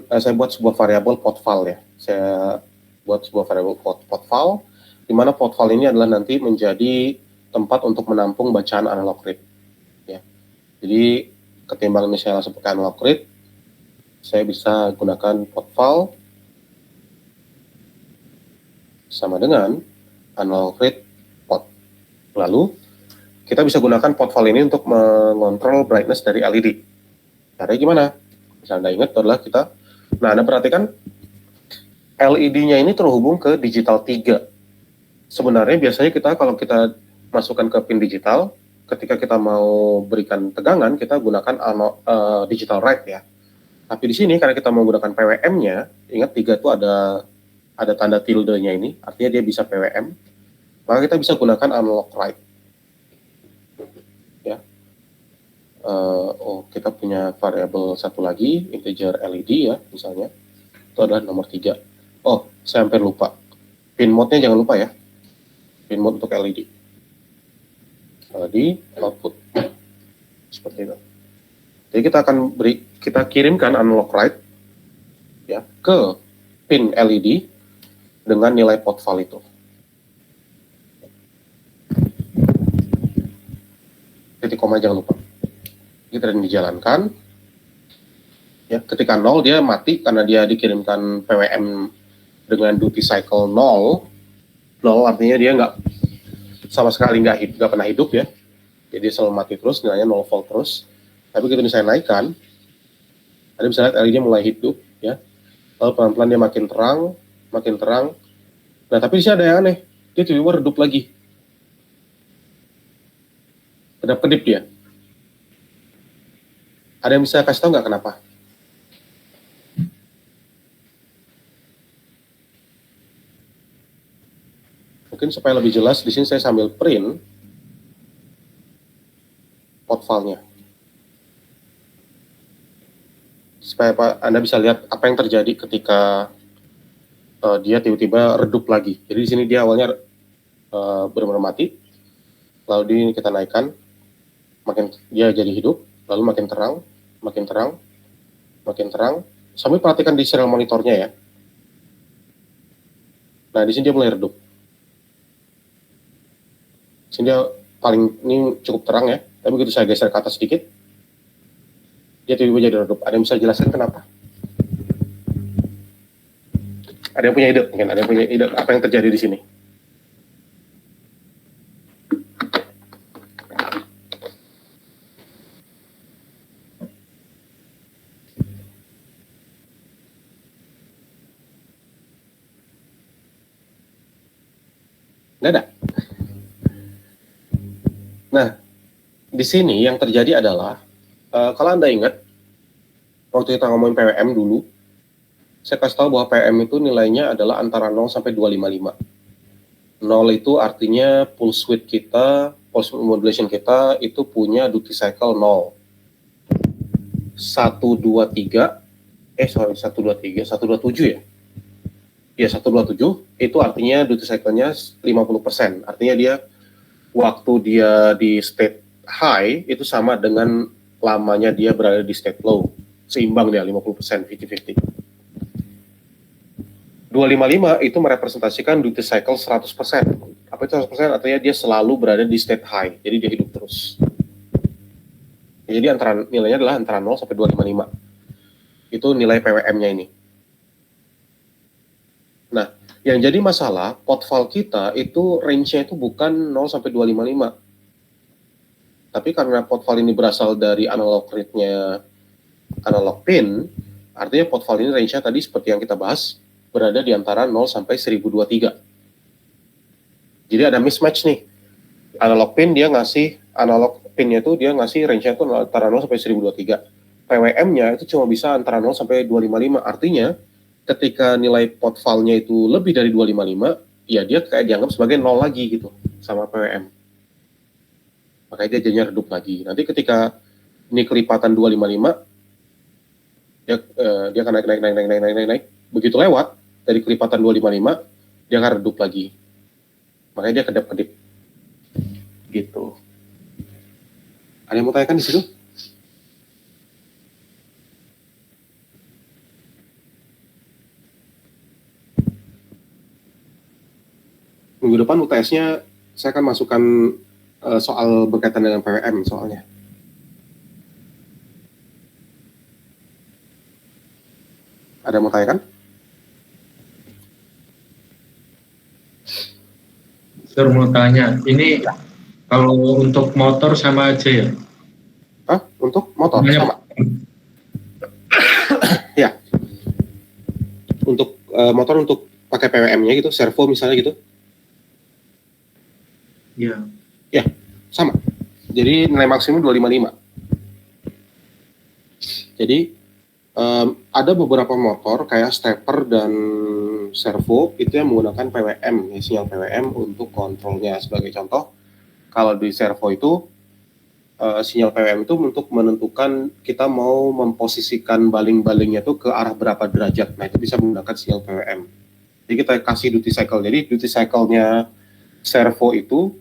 Speaker 1: saya buat sebuah variabel potval ya. Saya buat sebuah variabel potval, di mana potval ini adalah nanti menjadi tempat untuk menampung bacaan analog read. Ya. Jadi ketimbang misalnya langsung pakai analog read, saya bisa gunakan potval sama dengan analog read pot. Lalu kita bisa gunakan potval ini untuk mengontrol brightness dari LED. Caranya gimana? Misalnya Anda ingat adalah Anda perhatikan LED-nya ini terhubung ke digital 3. Sebenarnya biasanya kalau kita masukkan ke pin digital, ketika kita mau berikan tegangan, kita gunakan digital right ya. Tapi di sini karena kita mau gunakan PWM-nya, ingat 3 itu ada tanda tilde-nya ini, artinya dia bisa PWM, maka kita bisa gunakan analog right. Ya. Kita punya variabel satu lagi, integer LED ya, misalnya. Itu adalah nomor 3. Saya hampir lupa. Pin mode-nya jangan lupa ya. Pin mode untuk LED. LED output. Seperti itu. Jadi kita kirimkan analog right ya ke pin LED dengan nilai potval itu. Titik koma jangan lupa. Kita dijalankan. Ya, ketika 0 dia mati karena dia dikirimkan PWM dengan duty cycle 0. 0 artinya dia sama sekali nggak pernah hidup ya. Jadi selalu mati terus, nilainya 0 volt terus. Tapi begitu saya naikkan, Anda bisa lihat LED-nya mulai hidup ya. Lalu pelan-pelan dia makin terang. Nah, tapi di sini ada yang aneh. Dia tiba-tiba redup lagi. Kedap-kedip dia. Ada yang bisa kasih tahu nggak kenapa? Mungkin supaya lebih jelas, di sini saya sambil print potvalnya. Supaya Anda bisa lihat apa yang terjadi ketika dia tiba-tiba redup lagi. Jadi di sini dia awalnya benar-benar mati, lalu kita naikkan, makin dia jadi hidup, lalu makin terang. Sambil perhatikan di serial monitornya ya. Nah di sini dia mulai redup. Di sini dia ini cukup terang ya, tapi begitu saya geser ke atas sedikit, dia tiba-tiba jadi redup. Ada yang bisa jelaskan kenapa? Ada yang punya ide? Mungkin ada yang punya ide apa yang terjadi di sini? Nggak ada. Nah, di sini yang terjadi adalah, kalau Anda ingat, waktu kita ngomongin PWM dulu, saya kasih tahu bahwa PWM itu nilainya adalah antara 0 sampai 255. 0 itu artinya pulse width kita, pulse modulation kita itu punya duty cycle 0. 127 ya? Ya, 127 itu artinya duty cycle-nya 50%. Artinya waktu dia di state high itu sama dengan lamanya dia berada di state low. Seimbang dia 50%, 50-50. 255 itu merepresentasikan duty cycle 100%. Apa itu 100%? Artinya dia selalu berada di state high. Jadi dia hidup terus. Jadi nilainya adalah antara 0 sampai 255. Itu nilai PWM-nya ini. Nah, yang jadi masalah, potval kita itu range-nya itu bukan 0 sampai 255. Tapi karena potval ini berasal dari analog read-nya analog pin, artinya potval ini range-nya tadi seperti yang kita bahas, berada di antara 0 sampai 1023. Jadi ada mismatch nih. Analog pinnya itu dia ngasih range-nya itu antara 0 sampai 1023. PWM-nya itu cuma bisa antara 0 sampai 255. Artinya ketika nilai potvalnya itu lebih dari 255, ya dia kayak dianggap sebagai 0 lagi gitu sama PWM. makanya dia jadinya redup lagi. Nanti ketika ini kelipatan 255, dia akan naik. Begitu lewat dari kelipatan 255, dia akan redup lagi. Makanya dia kedap-kedip. Gitu. Ada yang mau tanyakan di situ? Minggu depan UTS-nya saya akan masukkan soal berkaitan dengan PWM soalnya. Ada yang mau tanyakan?
Speaker 4: Sir, mau tanya, ini kalau untuk motor sama aja ya?
Speaker 1: Hah? Untuk motor
Speaker 4: Banyak.
Speaker 1: sama? Ya. Untuk motor untuk pakai PWM-nya gitu, servo misalnya gitu.
Speaker 4: Iya.
Speaker 1: Ya, sama. Jadi nilai maksimum 255. Jadi ada beberapa motor kayak stepper dan servo itu yang menggunakan PWM, ya, sinyal PWM untuk kontrolnya. Sebagai contoh, kalau di servo itu sinyal PWM itu untuk menentukan kita mau memposisikan baling-balingnya itu ke arah berapa derajat. Nah, itu bisa menggunakan sinyal PWM. Jadi kita kasih duty cycle. Jadi duty cycle-nya servo itu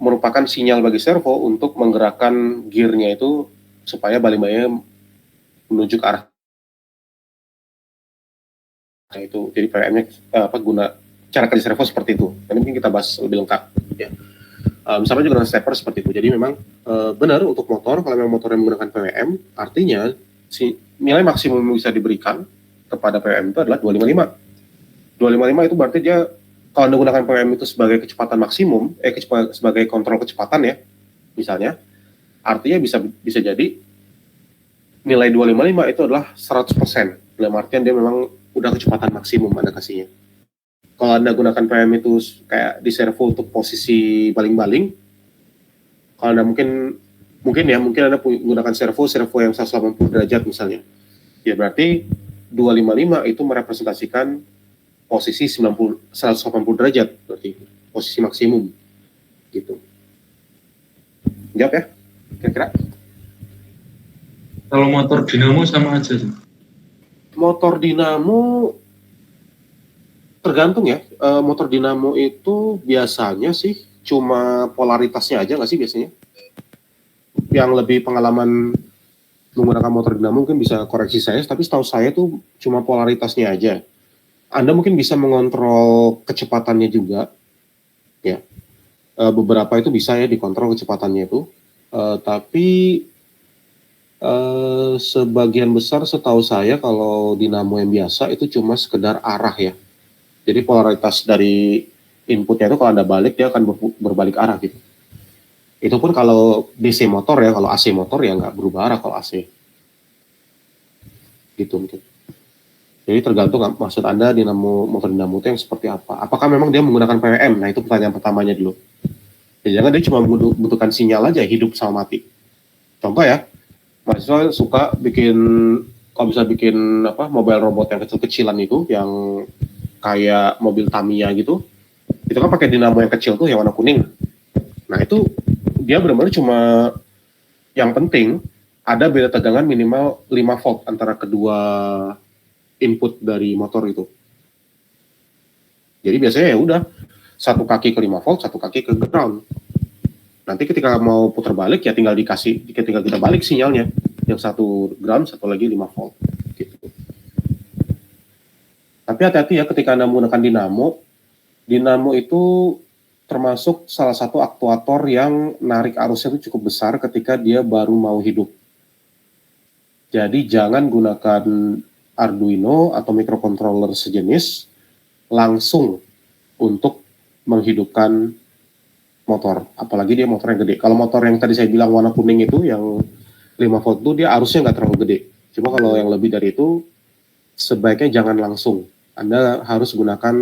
Speaker 1: merupakan sinyal bagi servo untuk menggerakkan gearnya itu supaya baling-balingnya menuju ke arah. Nah, itu jadi PWM-nya guna cara kerja servo seperti itu. Nanti mungkin kita bahas lebih lengkap. Ya. Misalnya juga dengan stepper seperti itu. Jadi memang benar untuk motor, kalau memang motornya menggunakan PWM, artinya nilai maksimum yang bisa diberikan kepada PWM itu adalah 255. 255 itu berarti dia kalau Anda gunakan PWM itu sebagai kecepatan maksimum, sebagai kontrol kecepatan ya, misalnya, artinya bisa jadi nilai 255 itu adalah 100%. Dalam artian dia memang udah kecepatan maksimum Anda kasihnya. Kalau Anda gunakan PWM itu kayak di servo untuk posisi baling-baling, kalau Anda mungkin Anda menggunakan servo yang 180 derajat misalnya, ya berarti 255 itu merepresentasikan posisi 180 derajat, berarti posisi maksimum, gitu. Jawab ya, kira-kira?
Speaker 4: Kalau motor dinamo sama aja sih.
Speaker 1: Motor dinamo tergantung ya. Motor dinamo itu biasanya sih cuma polaritasnya aja nggak sih biasanya? Yang lebih pengalaman menggunakan motor dinamo mungkin bisa koreksi saya, tapi setahu saya tuh cuma polaritasnya aja. Anda mungkin bisa mengontrol kecepatannya juga, ya. Beberapa itu bisa ya dikontrol kecepatannya itu, tapi sebagian besar setahu saya kalau dinamo yang biasa itu cuma sekedar arah ya. Jadi polaritas dari inputnya itu kalau Anda balik dia akan berbalik arah gitu. Itu pun kalau DC motor ya, kalau AC motor ya nggak berubah arah kalau AC. Gitu mungkin. Jadi tergantung maksud Anda motor dinamo itu yang seperti apa. Apakah memang dia menggunakan PWM? Nah itu pertanyaan pertamanya dulu. Ya, jangan dia cuma membutuhkan sinyal aja hidup sama mati. Contoh ya, mahasiswa suka kalau bisa bikin mobile robot yang kecil-kecilan itu, yang kayak mobil Tamiya gitu, itu kan pakai dinamo yang kecil tuh yang warna kuning. Nah itu dia benar-benar cuma yang penting ada beda tegangan minimal 5 volt antara kedua input dari motor itu. Jadi biasanya ya udah satu kaki ke 5 volt, satu kaki ke ground. Nanti ketika mau putar balik ya tinggal kita balik sinyalnya. Yang satu ground, satu lagi 5 volt. Gitu. Tapi hati-hati ya ketika Anda menggunakan dinamo. Dinamo itu termasuk salah satu aktuator yang narik arusnya itu cukup besar ketika dia baru mau hidup. Jadi jangan gunakan Arduino atau microcontroller sejenis langsung untuk menghidupkan motor, apalagi dia motor yang gede. Kalau motor yang tadi saya bilang warna kuning itu yang 5 volt itu dia arusnya nggak terlalu gede. Cuma kalau yang lebih dari itu sebaiknya jangan langsung. Anda harus gunakan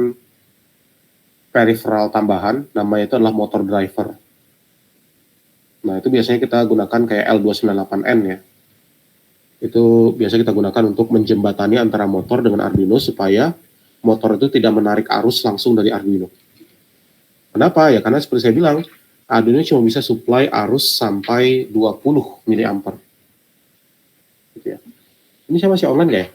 Speaker 1: peripheral tambahan, namanya itu adalah motor driver. Nah itu biasanya kita gunakan kayak L298N ya. Itu biasa kita gunakan untuk menjembatani antara motor dengan Arduino supaya motor itu tidak menarik arus langsung dari Arduino. Kenapa? Ya karena seperti saya bilang, Arduino cuma bisa supply arus sampai 20 mA. Gitu ya. Ini saya masih online nggak ya?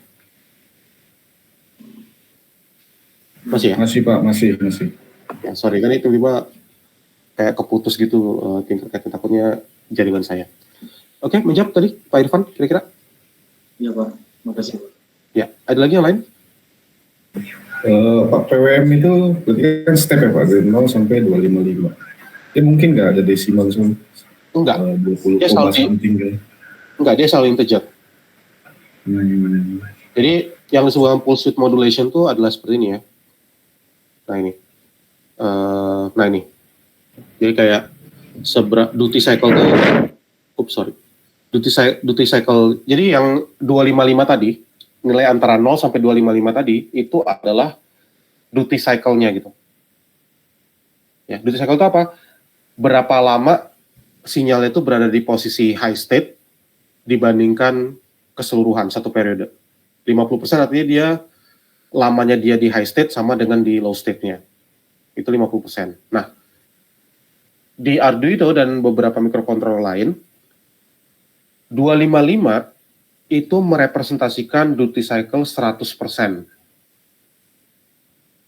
Speaker 1: Masih ya?
Speaker 2: Masih Pak, masih.
Speaker 1: Ya, sorry kan itu tiba kayak keputus gitu tingkat takutnya jaringan saya. Oke, menjawab tadi Pak Irfan kira-kira?
Speaker 5: Iya Pak, makasih.
Speaker 1: Ya, ada lagi yang lain?
Speaker 2: Pak, PWM itu berarti kan step ya Pak, dari 0 sampai 255. Mungkin nggak ada desimal semua?
Speaker 1: Enggak.
Speaker 2: 20,
Speaker 1: Dia selalu
Speaker 2: something kan?
Speaker 1: Enggak, dia selalu integer. Jadi yang disebut pulse width modulation itu adalah seperti ini ya. Nah ini. Nah ini. Jadi kayak duty cycle tuh, duty cycle. Jadi yang 255 tadi, nilai antara 0 sampai 255 tadi itu adalah duty cycle-nya gitu. Ya, duty cycle itu apa? Berapa lama sinyal itu berada di posisi high state dibandingkan keseluruhan satu periode. 50% artinya dia lamanya dia di high state sama dengan di low state-nya. Itu 50%. Nah, di Arduino dan beberapa microcontroller lain, 255 itu merepresentasikan duty cycle 100%.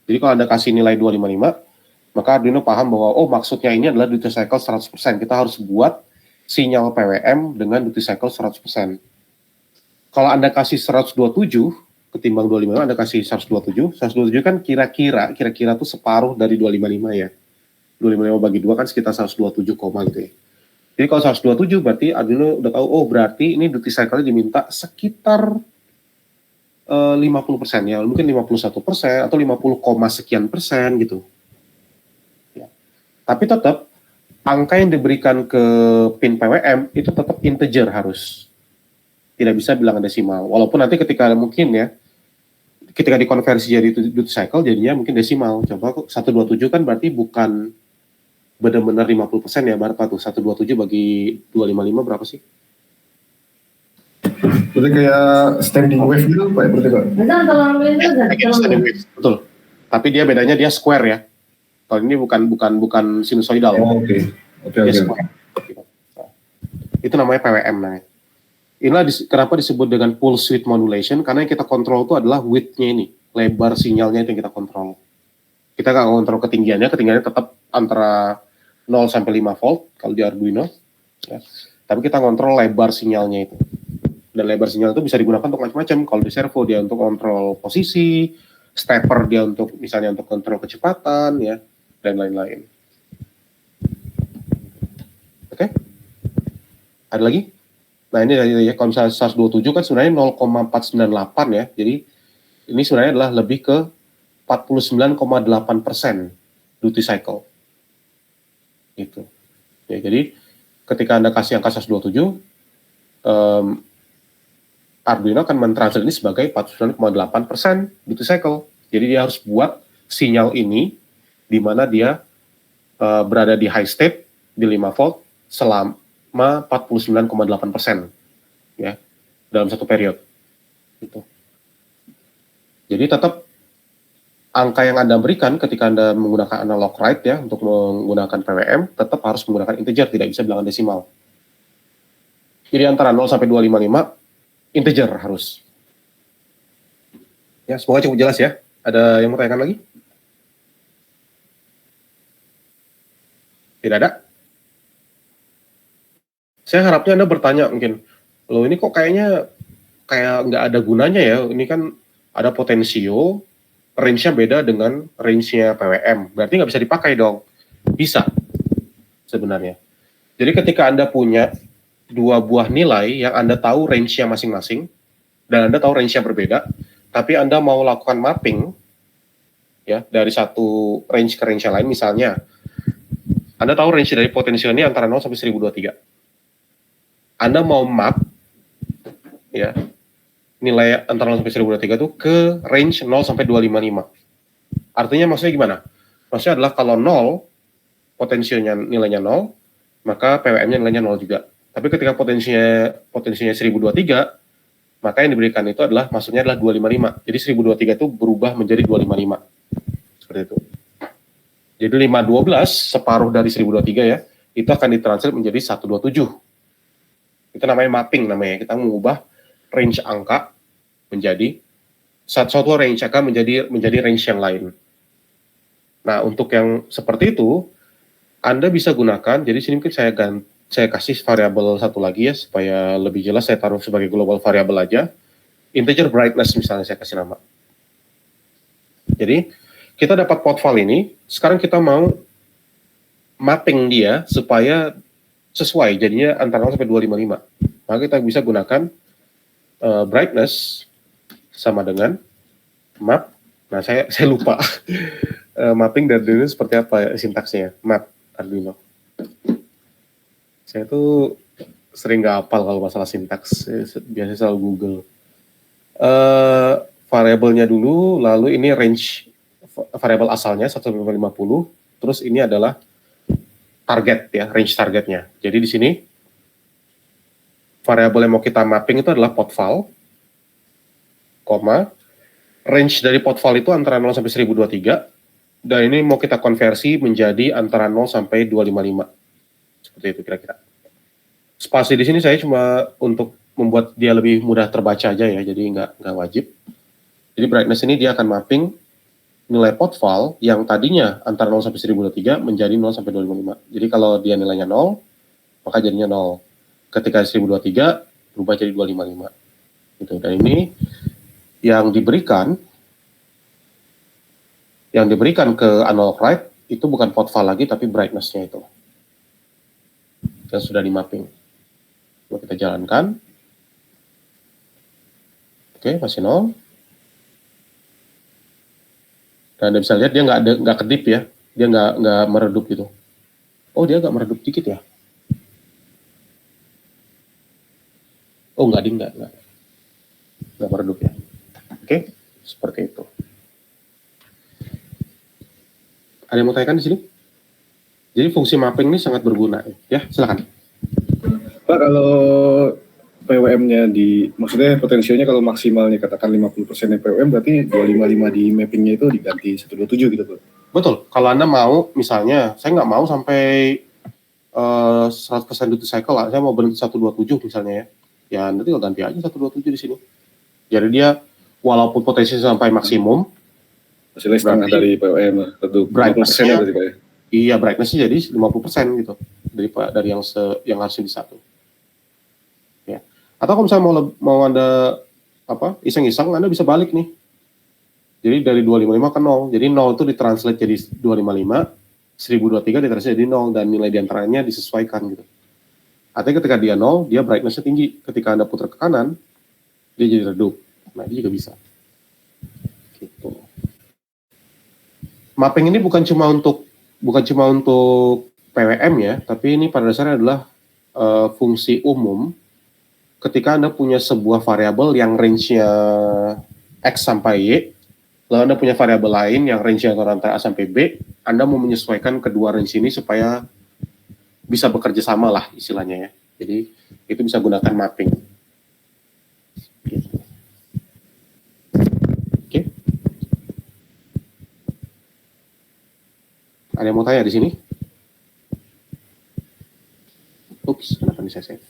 Speaker 1: Jadi kalau Anda kasih nilai 255, maka Arduino paham bahwa, oh maksudnya ini adalah duty cycle 100%. Kita harus buat sinyal PWM dengan duty cycle 100%. Kalau Anda kasih 127, ketimbang 255, Anda kasih 127 kan kira-kira tuh separuh dari 255 ya. 255 bagi 2 kan sekitar 127, gitu ya. Jadi kalau 127 berarti Arduino udah tahu, oh berarti ini duty cycle-nya diminta sekitar 50% ya, mungkin 51% atau 50, sekian persen gitu. Ya. Tapi tetap angka yang diberikan ke pin PWM itu tetap integer harus. Tidak bisa bilang desimal. Walaupun nanti ketika mungkin ya, ketika dikonversi jadi duty cycle jadinya mungkin desimal. Coba 127 kan berarti bukan benar-benar 50% ya, berapa tuh? 127 bagi 255 berapa sih?
Speaker 2: Berarti kayak standing wave gitu Pak, berarti Pak?
Speaker 1: Standing wave, betul. Tapi dia bedanya dia square ya. Kalau ini bukan sinusoidal.
Speaker 2: Oh, oke.
Speaker 1: Square. Itu namanya PWM namanya. Inilah kenapa disebut dengan pulse width modulation, karena yang kita kontrol itu adalah width-nya ini, lebar sinyalnya itu yang kita kontrol. Kita nggak kontrol ketinggiannya tetap antara 0 sampai 5 volt kalau di Arduino, ya. Tapi kita kontrol lebar sinyalnya itu. Dan lebar sinyal itu bisa digunakan untuk macam-macam. Kalau di servo dia untuk kontrol posisi, stepper dia untuk misalnya untuk kontrol kecepatan, ya, dan lain-lain. Oke? Ada lagi? Nah ini ya, kalau misalnya 127 kan sebenarnya 0,498 ya, jadi ini sebenarnya adalah lebih ke 49,8% duty cycle. Gitu. Ya, jadi ketika Anda kasih angka 127, Arduino akan mentranslate ini sebagai 49,8% duty cycle. Jadi dia harus buat sinyal ini di mana dia berada di high state di 5 volt selama 49,8% ya dalam satu periode. Gitu. Jadi tetap angka yang Anda berikan ketika Anda menggunakan analog write ya untuk menggunakan PWM tetap harus menggunakan integer, tidak bisa bilangan desimal. Jadi antara 0 sampai 255 integer harus. Ya, semoga cukup jelas ya. Ada yang mau tanyakan lagi? Tidak ada? Saya harapnya Anda bertanya mungkin, loh ini kok kayaknya kayak nggak ada gunanya ya, ini kan ada potensio, range-nya beda dengan range-nya PWM, berarti nggak bisa dipakai dong. Bisa, sebenarnya. Jadi ketika Anda punya dua buah nilai yang Anda tahu range-nya masing-masing, dan Anda tahu range-nya berbeda, tapi Anda mau lakukan mapping, ya dari satu range ke range yang lain, misalnya, Anda tahu range dari potensial ini antara 0 sampai 1023. Anda mau map ya nilai antara 0 sampai 1023 itu ke range 0 sampai 255. Artinya maksudnya gimana? Maksudnya adalah kalau 0 potensinya nilainya 0, maka PWM-nya nilainya 0 juga. Tapi ketika potensinya 1023, maka yang diberikan itu adalah maksudnya adalah 255. Jadi 1023 itu berubah menjadi 255. Seperti itu. Jadi 512 separuh dari 1023 ya. itu akan ditranslate menjadi 127. Itu namanya mapping namanya. Kita mengubah range angka menjadi suatu range angka menjadi range yang lain. Nah, untuk yang seperti itu Anda bisa gunakan. Jadi sini mungkin saya kasih variabel satu lagi ya supaya lebih jelas. Saya taruh sebagai global variable aja. Integer brightness misalnya saya kasih nama. Jadi kita dapat pot file ini. Sekarang kita mau mapping dia supaya sesuai, jadinya antara 0 sampai 255. Maka kita bisa gunakan brightness sama dengan map. Nah, saya lupa mapping dari Arduino seperti apa sintaksnya. Map Arduino. Saya tuh sering nggak hafal kalau masalah sintaks. Biasanya selalu Google. Variabelnya dulu, lalu ini range variabel asalnya 1 sampai 50. Terus ini adalah target ya, range targetnya. Jadi di sini variabel yang mau kita mapping itu adalah pot file, koma, range dari pot file itu antara 0 sampai 1023, dan ini mau kita konversi menjadi antara 0 sampai 255. Seperti itu kira-kira. Spasi di sini saya cuma untuk membuat dia lebih mudah terbaca aja ya, jadi nggak wajib. Jadi brightness ini dia akan mapping nilai pot file yang tadinya antara 0 sampai 1023 menjadi 0 sampai 255. Jadi kalau dia nilainya 0, maka jadinya 0. Ketika 1023 berubah jadi 255. Gitu. Dan ini yang diberikan ke analog write itu bukan pot file lagi tapi brightness-nya itu. Yang sudah di mapping. Coba kita jalankan. Oke, masih 0. Dan Anda bisa lihat dia nggak kedip ya, dia nggak meredup gitu. Oh, dia agak meredup dikit ya. Oh, nggak meredup ya. Oke, seperti itu. Ada yang mau tanyakan di sini? Jadi fungsi mapping ini sangat berguna ya. Silakan.
Speaker 2: Pak, kalau PWM-nya maksudnya potensialnya kalau maksimalnya katakan 50% PWM berarti 255 di mappingnya itu diganti 127 gitu Pak?
Speaker 1: Betul, kalau Anda mau misalnya, saya nggak mau sampai 100% duty cycle lah, saya mau berhenti 127 misalnya ya Anda tinggal ganti aja 127 di sini. Jadi dia walaupun potensi sampai maksimum,
Speaker 2: hasilnya setengah dari PWM tentu
Speaker 1: brightness-nya,
Speaker 2: berarti Pak ya?
Speaker 1: Iya, brightness-nya jadi 50% gitu dari yang harusnya di 1. Ya. Atau kalau misalnya mau Anda iseng-iseng, Anda bisa balik nih. Jadi dari 255 ke 0. Jadi 0 itu ditranslate jadi 255, 1023 ditranslate jadi 0 dan nilai diantaranya disesuaikan gitu. Artinya ketika dia 0, dia brightness-nya tinggi. Ketika Anda putar ke kanan, dia jadi redup. Nah, ini juga bisa. Gitu. Mapping ini bukan cuma untuk PWM ya, tapi ini pada dasarnya adalah fungsi umum ketika Anda punya sebuah variabel yang range-nya X sampai Y, lalu Anda punya variabel lain yang range-nya antara A sampai B, Anda mau menyesuaikan kedua range ini supaya bisa bekerja sama lah istilahnya ya. Jadi itu bisa gunakan mapping. Gitu. Oke. Ada yang mau tanya di sini? Ups, kenapa bisa save?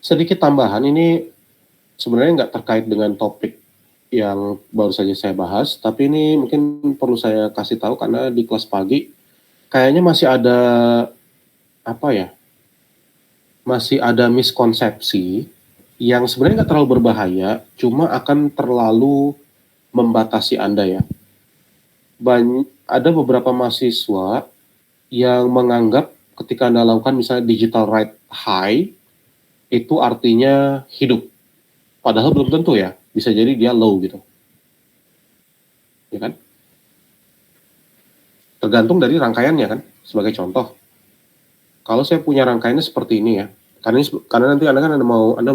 Speaker 1: Sedikit tambahan, ini sebenarnya nggak terkait dengan topik yang baru saja saya bahas, tapi ini mungkin perlu saya kasih tahu karena di kelas pagi kayaknya masih ada masih ada miskonsepsi yang sebenarnya nggak terlalu berbahaya, cuma akan terlalu membatasi Anda ya. Ada beberapa mahasiswa yang menganggap ketika Anda lakukan misalnya digital write high, itu artinya hidup. Padahal belum tentu ya, bisa jadi dia low gitu. Ya kan? Tergantung dari rangkaiannya kan, sebagai contoh. Kalau saya punya rangkaiannya seperti ini ya, karena nanti Anda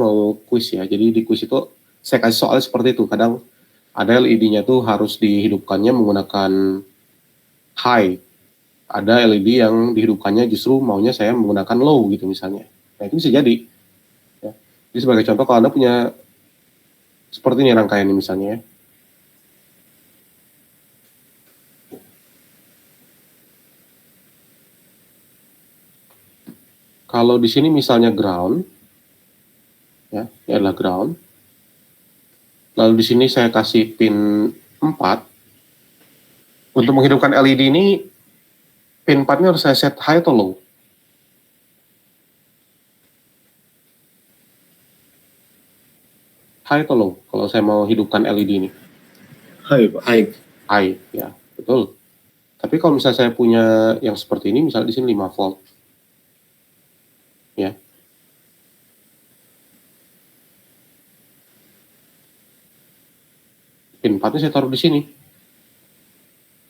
Speaker 1: mau kuis ya, jadi di kuis itu saya kasih soalnya seperti itu. Kadang ada LED-nya tuh harus dihidupkannya menggunakan high. Ada LED yang dihidupkannya justru maunya saya menggunakan low gitu misalnya. Nah itu bisa jadi. Ya. Jadi sebagai contoh kalau Anda punya Seperti ini rangkaiannya misalnya ya. Kalau di sini misalnya ground, ya, ini adalah ground. Lalu di sini saya kasih pin 4. Untuk menghidupkan LED ini, pin 4-nya harus saya set high atau low? High atau low kalau saya mau hidupkan LED ini?
Speaker 2: Hai Pak.
Speaker 5: High.
Speaker 1: High, ya, betul. Tapi kalau misalnya saya punya yang seperti ini, misalnya di sini 5 volt. Ya. Pin 4-nya saya taruh di sini.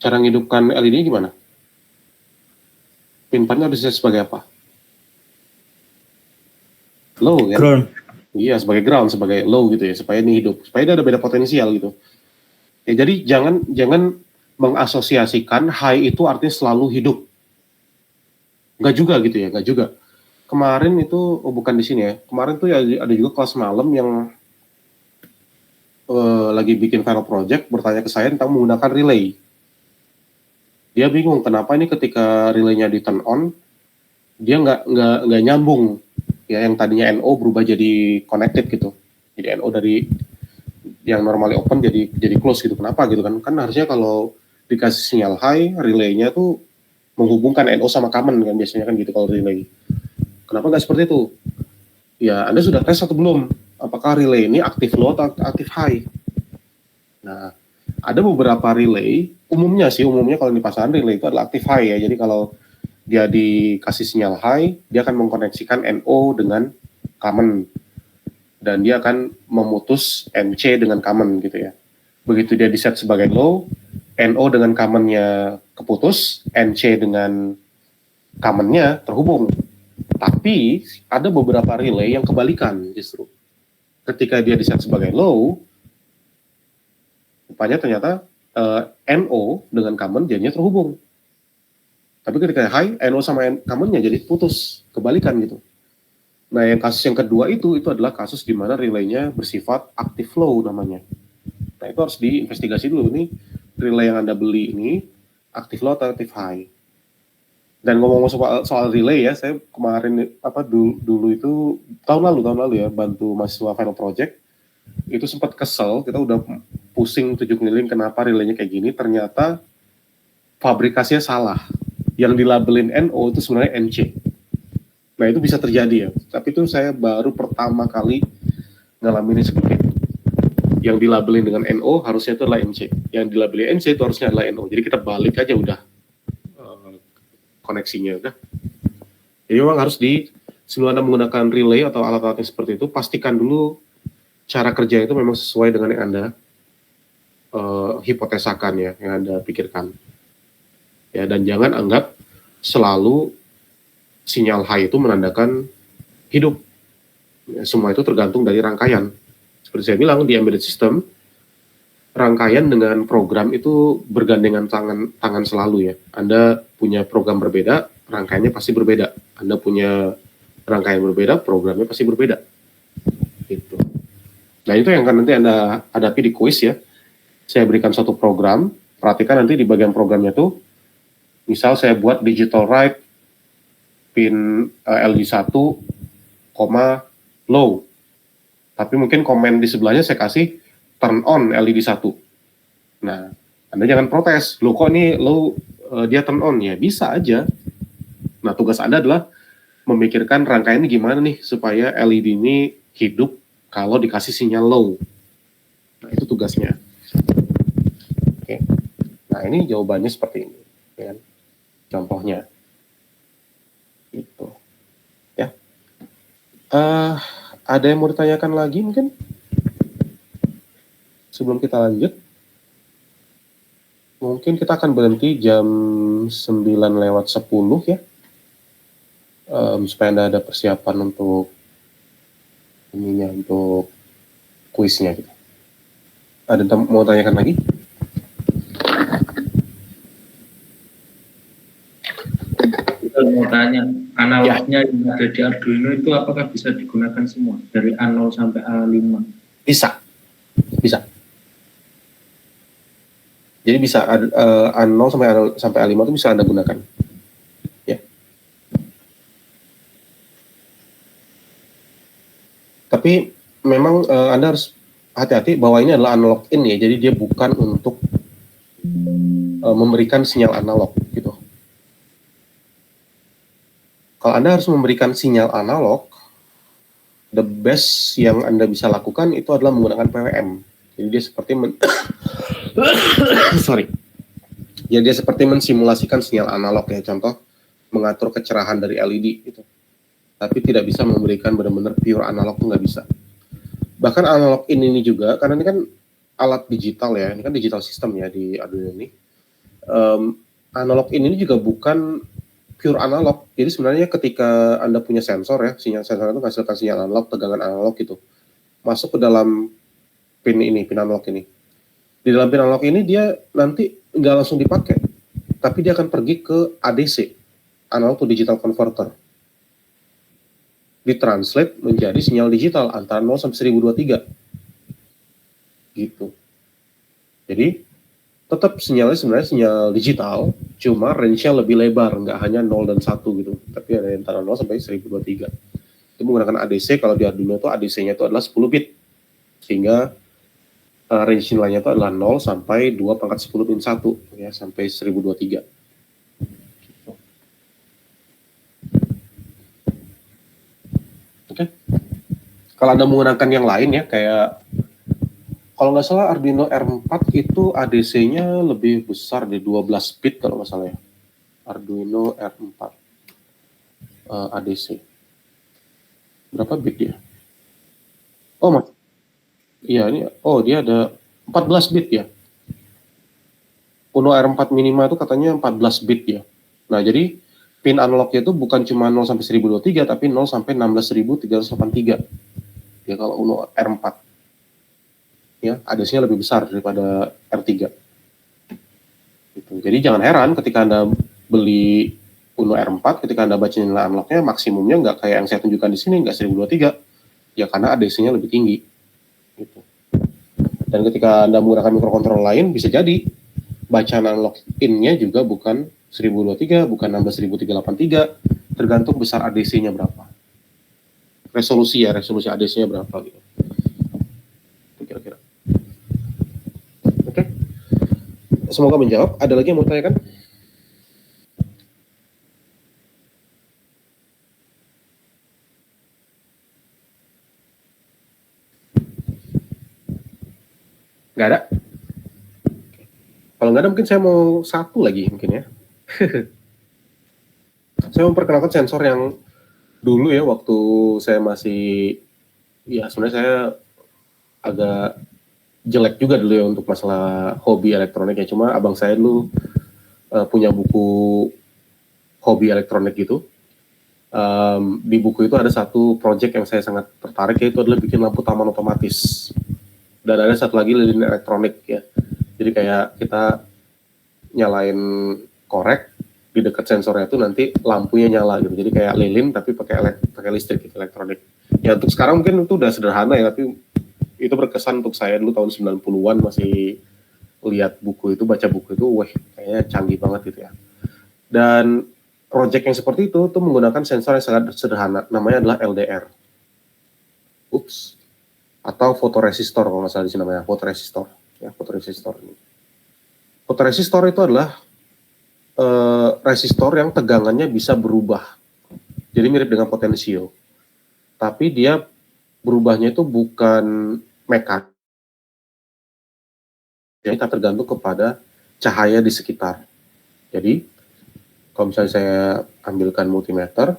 Speaker 1: Cara menghidupkan LED gimana? Pin 4-nya harus saya sebagai apa? Low, ya?
Speaker 6: Ground.
Speaker 1: Iya, sebagai ground, sebagai low gitu ya, supaya ini hidup, supaya dia ada beda potensial gitu. Ya, jadi jangan mengasosiasikan high itu artinya selalu hidup. Enggak juga gitu ya, enggak juga. Kemarin itu, oh bukan di sini ya, kemarin tuh ya ada juga kelas malam yang lagi bikin final project, bertanya ke saya tentang menggunakan relay. Dia bingung kenapa ini ketika relaynya di turn on, dia nggak nyambung. Ya, yang tadinya NO berubah jadi connected gitu. Jadi NO dari yang normally open jadi close gitu. Kenapa gitu kan? Kan harusnya kalau dikasih sinyal high, relaynya tuh menghubungkan NO sama common kan biasanya kan gitu kalau relay. Kenapa nggak seperti itu? Ya, Anda sudah tes atau belum? Apakah relay ini aktif low atau aktif high? Nah, ada beberapa relay, umumnya kalau di pasaran relay itu adalah aktif high ya. Jadi kalau dia dikasih sinyal high, dia akan mengkoneksikan NO dengan common. Dan dia akan memutus NC dengan common gitu ya. Begitu dia diset sebagai low, NO dengan commonnya keputus, NC dengan commonnya terhubung. Tapi ada beberapa relay yang kebalikan justru. Ketika dia diset sebagai low, rupanya ternyata NO dengan common jadinya terhubung. Tapi ketika high, NO sama commonnya jadi putus, kebalikan gitu. Nah, yang kasus yang kedua itu adalah kasus di mana relaynya bersifat active low namanya. Nah, itu harus diinvestigasi dulu nih, relay yang Anda beli ini active low atau active high. Dan ngomong soal relay ya, saya kemarin dulu itu tahun lalu ya bantu mahasiswa final project, itu sempat kesel, kita udah pusing 7 keliling kenapa relaynya kayak gini, ternyata fabrikasinya salah. Yang dilabelin NO itu sebenarnya NC. Nah, itu bisa terjadi ya. Tapi itu saya baru pertama kali ngalamin seperti itu. Yang dilabelin dengan NO harusnya itu adalah NC. Yang dilabelin NC itu harusnya adalah NO. Jadi kita balik aja udah koneksinya udah. Jadi memang harus sebelum Anda menggunakan relay atau alat-alat yang seperti itu, pastikan dulu cara kerja itu memang sesuai dengan yang Anda hipotesakan ya, yang Anda pikirkan. Ya, dan jangan anggap selalu sinyal high itu menandakan hidup. Ya, semua itu tergantung dari rangkaian. Seperti saya bilang, di embedded system, rangkaian dengan program itu bergandengan tangan selalu ya. Anda punya program berbeda, rangkaiannya pasti berbeda. Anda punya rangkaian berbeda, programnya pasti berbeda. Gitu. Nah, itu yang akan nanti Anda hadapi di kuis ya. Saya berikan suatu program, perhatikan nanti di bagian programnya tuh, misal saya buat digital write pin LED 1, low. Tapi mungkin komen di sebelahnya saya kasih turn on LED 1. Nah, Anda jangan protes. Loh kok ini low, dia turn on? Ya bisa aja. Nah, tugas Anda adalah memikirkan rangkaian ini gimana nih supaya LED ini hidup kalau dikasih sinyal low. Nah, itu tugasnya. Oke. Nah, ini jawabannya seperti ini. Ya. Contohnya. Gitu. Ya. Ada yang mau ditanyakan lagi mungkin? Sebelum kita lanjut. Mungkin kita akan berhenti jam 9:10 ya. Supaya Anda ada persiapan untuk untuk kuisnya gitu. Ada mau tanyakan lagi?
Speaker 4: Kita mau tanya, analognya yang ada di Arduino itu apakah bisa digunakan semua dari A0 sampai A5?
Speaker 1: Bisa. Jadi bisa A0 sampai A5 itu bisa Anda gunakan. Ya. Tapi memang Anda harus hati-hati bahwa ini adalah analog in ya. Jadi dia bukan untuk memberikan sinyal analog gitu. Kalau Anda harus memberikan sinyal analog, the best yang Anda bisa lakukan itu adalah menggunakan PWM. Jadi dia seperti Ya dia seperti mensimulasikan sinyal analog ya, contoh mengatur kecerahan dari LED gitu. Tapi tidak bisa memberikan benar-benar pure analog, tuh nggak bisa. Bahkan analog ini juga, karena ini kan alat digital ya, ini kan digital system ya di Arduino ini. Analog ini juga bukan pure analog. Jadi sebenarnya ketika Anda punya sensor ya, sensor itu menghasilkan sinyal analog, tegangan analog gitu, masuk ke dalam pin analog ini. Di dalam pin analog ini dia nanti nggak langsung dipakai, tapi dia akan pergi ke ADC, analog to digital converter. Ditranslate menjadi sinyal digital antara 0 sampai 1023. Gitu. Jadi tetap sinyalnya sebenarnya sinyal digital, cuma range-nya lebih lebar, nggak hanya 0 dan 1 gitu, tapi ada antara 0 sampai 1023. Itu menggunakan ADC. Kalau di Arduino itu ADC-nya itu adalah 10 bit, sehingga range nilainya itu adalah 0 sampai 2 pangkat 10 min 1 ya, sampai 1023. Oke. Kalau Anda menggunakan yang lain ya, kayak kalau nggak salah Arduino R4 itu ADC-nya lebih besar di 12 bit kalau nggak salah ya. Arduino R4 ADC. Berapa bit dia? Iya ini, dia ada 14 bit ya. Uno R4 Minima itu katanya 14 bit ya. Nah jadi pin analognya itu bukan cuma 0 sampai 1023, tapi 0 sampai 16.383. Ya kalau Uno R4. Ya, ADC-nya lebih besar daripada R3. Gitu. Jadi jangan heran ketika Anda beli Uno R4, ketika Anda baca nilai analognya, maksimumnya nggak kayak yang saya tunjukkan di sini, nggak 1023. Ya karena ADC-nya lebih tinggi. Gitu. Dan ketika Anda menggunakan mikrokontroler lain, bisa jadi bacaan analog in-nya juga bukan 1023, bukan 16.383, tergantung besar ADC-nya berapa. Resolusi ADC-nya berapa gitu. Itu kira-kira. Oke. Semoga menjawab. Ada lagi yang mau tanyakan? Nggak ada? Kalau nggak ada mungkin saya mau satu lagi mungkin ya. Saya memperkenalkan sensor yang dulu ya, waktu saya masih, ya sebenarnya saya agak jelek juga dulu ya untuk masalah hobi elektronik ya. Cuma abang saya dulu punya buku hobi elektronik gitu. Di buku itu ada satu project yang saya sangat tertarik, yaitu adalah bikin lampu taman otomatis. Dan ada satu lagi lilin elektronik ya. Jadi kayak kita nyalain korek, di dekat sensornya itu nanti lampunya nyala gitu. Jadi kayak lilin tapi pakai listrik gitu, elektronik. Ya untuk sekarang mungkin itu udah sederhana ya, tapi itu berkesan untuk saya dulu tahun 90-an masih lihat buku itu, baca buku itu, wah kayaknya canggih banget gitu ya. Dan project yang seperti itu tuh menggunakan sensor yang sangat sederhana, namanya adalah LDR. Atau fotoresistor kalau nggak salah di sini namanya, fotoresistor. Ya, fotoresistor ini. Fotoresistor itu adalah resistor yang tegangannya bisa berubah. Jadi mirip dengan potensio. Tapi dia berubahnya itu bukan mekanik. Jadi kita tergantung kepada cahaya di sekitar. Jadi kalau misalnya saya ambilkan multimeter,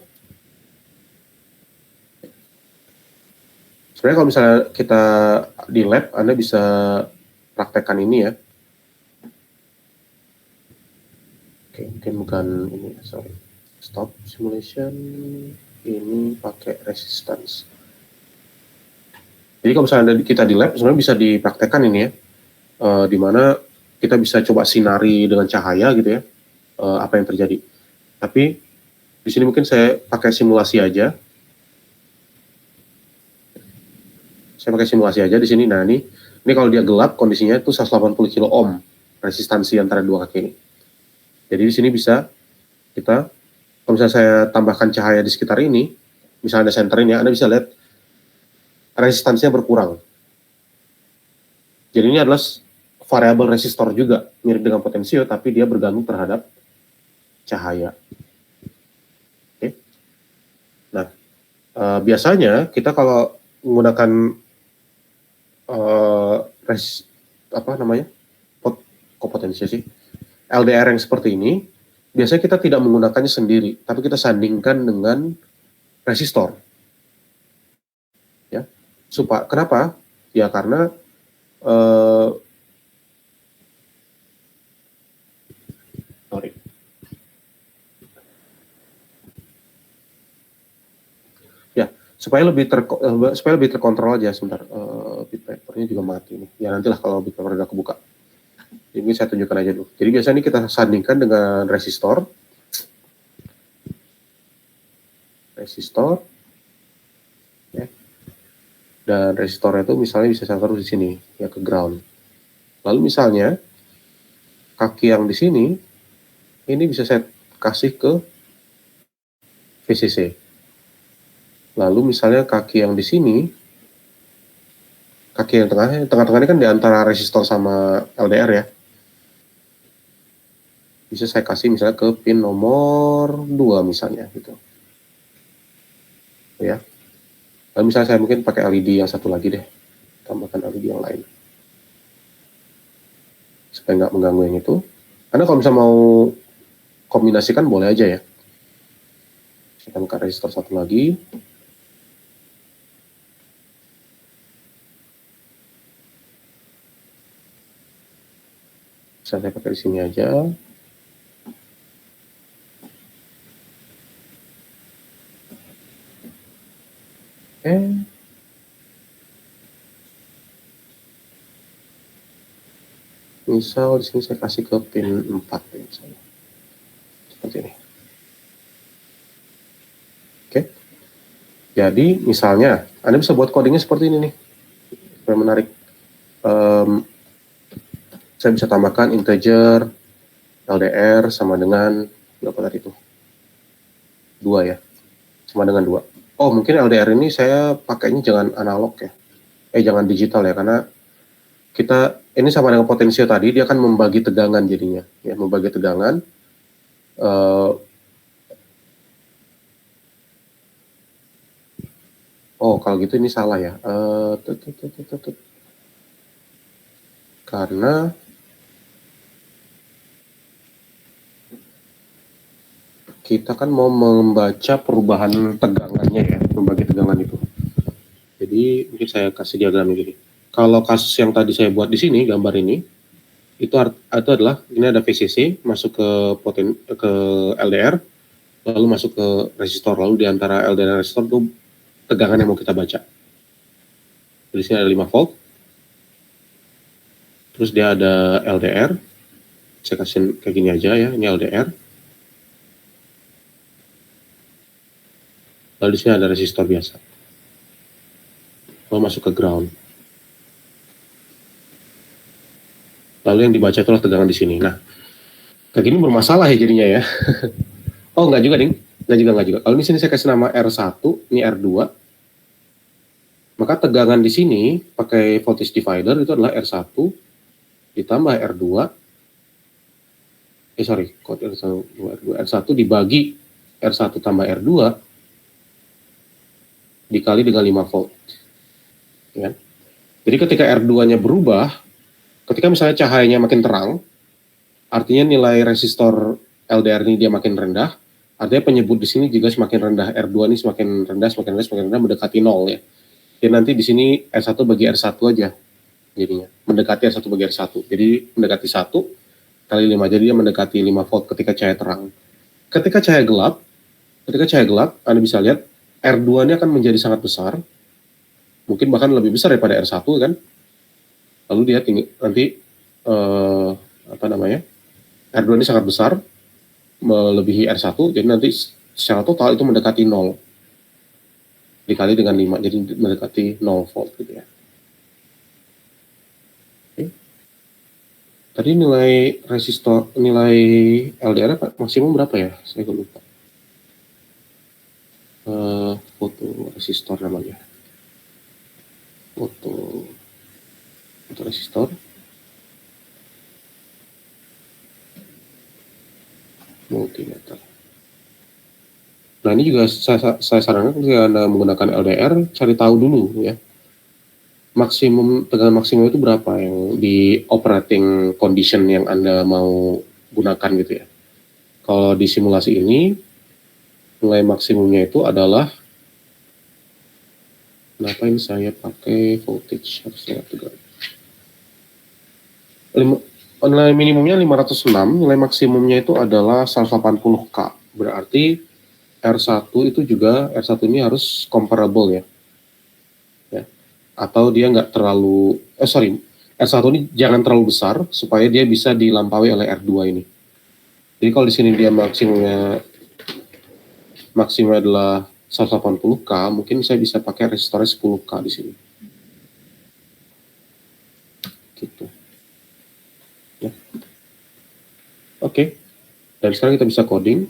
Speaker 1: sebenarnya kalau misalnya kita di lab, Anda bisa praktekkan ini ya. Oke, mungkin bukan ini, sorry. Stop simulation, ini pakai resistance. Jadi kalau misalnya kita di lab, sebenarnya bisa dipraktekkan ini ya, di mana kita bisa coba sinari dengan cahaya gitu ya, apa yang terjadi. Tapi di sini mungkin saya pakai simulasi aja. Saya pakai simulasi aja di sini. Nah ini kalau dia gelap kondisinya itu 180 kilo ohm. resistansi antara dua kaki ini. Jadi di sini bisa kita, kalau misalnya saya tambahkan cahaya di sekitar ini, misalnya ada senter ini, Anda bisa lihat resistansinya berkurang. Jadi ini adalah variabel resistor juga, mirip dengan potensio, tapi dia bergantung terhadap cahaya. Oke. Nah, biasanya kita kalau menggunakan potensio sih, LDR yang seperti ini, biasanya kita tidak menggunakannya sendiri, tapi kita sandingkan dengan resistor. Ya, kenapa? Ya karena supaya lebih terkontrol aja. Sebentar, bitpapernya juga mati nih. Ya nantilah kalau bitpaper udah kebuka. Jadi saya tunjukkan aja dulu. Jadi biasanya ini kita sandingkan dengan resistor. Ya. Dan resistornya itu misalnya bisa saya taruh di sini, ya ke ground. Lalu misalnya kaki yang di sini, ini bisa saya kasih ke VCC. Lalu misalnya kaki yang di sini, kaki yang tengah-tengah ini kan di antara resistor sama LDR ya. Bisa saya kasih misalnya ke pin nomor 2 misalnya gitu. Ya. Lalu misalnya saya mungkin pakai LED yang satu lagi deh. Tambahkan LED yang lain. Supaya nggak mengganggu yang itu. Anda kalau misalnya mau kombinasikan boleh aja ya. Saya tambahkan resistor satu lagi. Saya pakai di sini aja. Misal di sini saya kasih ke pin 4 ya, misalnya. Seperti ini. Oke. Jadi misalnya Anda bisa buat codingnya seperti ini nih. Supaya menarik. Saya bisa tambahkan integer LDR sama dengan berapa tadi itu? 2 ya. Sama dengan 2. Oh, mungkin LDR ini saya pakainya jangan analog ya. Jangan digital ya, karena kita ini sama dengan potensio tadi, dia akan membagi tegangan jadinya. Ya, membagi tegangan. Kalau gitu ini salah ya. Karena kita kan mau membaca perubahan tegangannya ya, membagi tegangan itu. Jadi mungkin saya kasih diagram gini. Kalau kasus yang tadi saya buat di sini, gambar ini, itu adalah, ini ada VCC, masuk ke LDR, lalu masuk ke resistor, lalu di antara LDR dan resistor itu tegangan yang mau kita baca. Di sini ada 5 volt, terus dia ada LDR, saya kasih kayak gini aja ya, ini LDR. Lalu di sini ada resistor biasa. Lalu masuk ke ground. Lalu yang dibaca itulah tegangan di sini. Nah, kayak gini bermasalah ya jadinya ya. Oh, enggak juga, Ding. Enggak juga. Kalau di sini saya kasih nama R1, ini R2. Maka tegangan di sini pakai voltage divider itu adalah R1 ditambah R2. R1 dibagi R1 tambah R2 dikali dengan 5 volt. Ya. Jadi ketika R2-nya berubah, ketika misalnya cahayanya makin terang, artinya nilai resistor LDR ini dia makin rendah, artinya penyebut di sini juga semakin rendah. R2 ini semakin rendah, mendekati 0 ya. Jadi nanti di sini R1 bagi R1 aja jadinya. Mendekati R1 bagi R1. Jadi mendekati 1 kali 5, jadi dia mendekati 5 volt ketika cahaya terang. Ketika cahaya gelap, Anda bisa lihat R2 ini akan menjadi sangat besar, mungkin bahkan lebih besar daripada R1 kan. Lalu dia nanti R2 ini sangat besar, melebihi R1, jadi nanti secara total itu mendekati 0 dikali dengan 5, jadi mendekati 0 volt gitu ya. Oke. Tadi nilai resistor, nilai LDR maksimum berapa ya? Saya lupa. Foto resistor namanya. Foto resistor. Multimeter. Nah ini juga saya sarankan ketika Anda menggunakan LDR, cari tahu dulu ya. Tegangan maksimum itu berapa yang di operating condition yang Anda mau gunakan gitu ya. Kalau di simulasi ini, nilai maksimumnya itu adalah, kenapa ini saya pakai voltage, harusnya nilai minimumnya 506, nilai maksimumnya itu adalah 180K. Berarti R1 itu juga, R1 ini harus comparable ya. Atau dia nggak terlalu, R1 ini jangan terlalu besar supaya dia bisa dilampaui oleh R2 ini. Jadi kalau di sini dia maksimumnya adalah 180K, mungkin saya bisa pakai resistornya 10K di sini. Gitu. Ya. Oke. Dan sekarang kita bisa coding.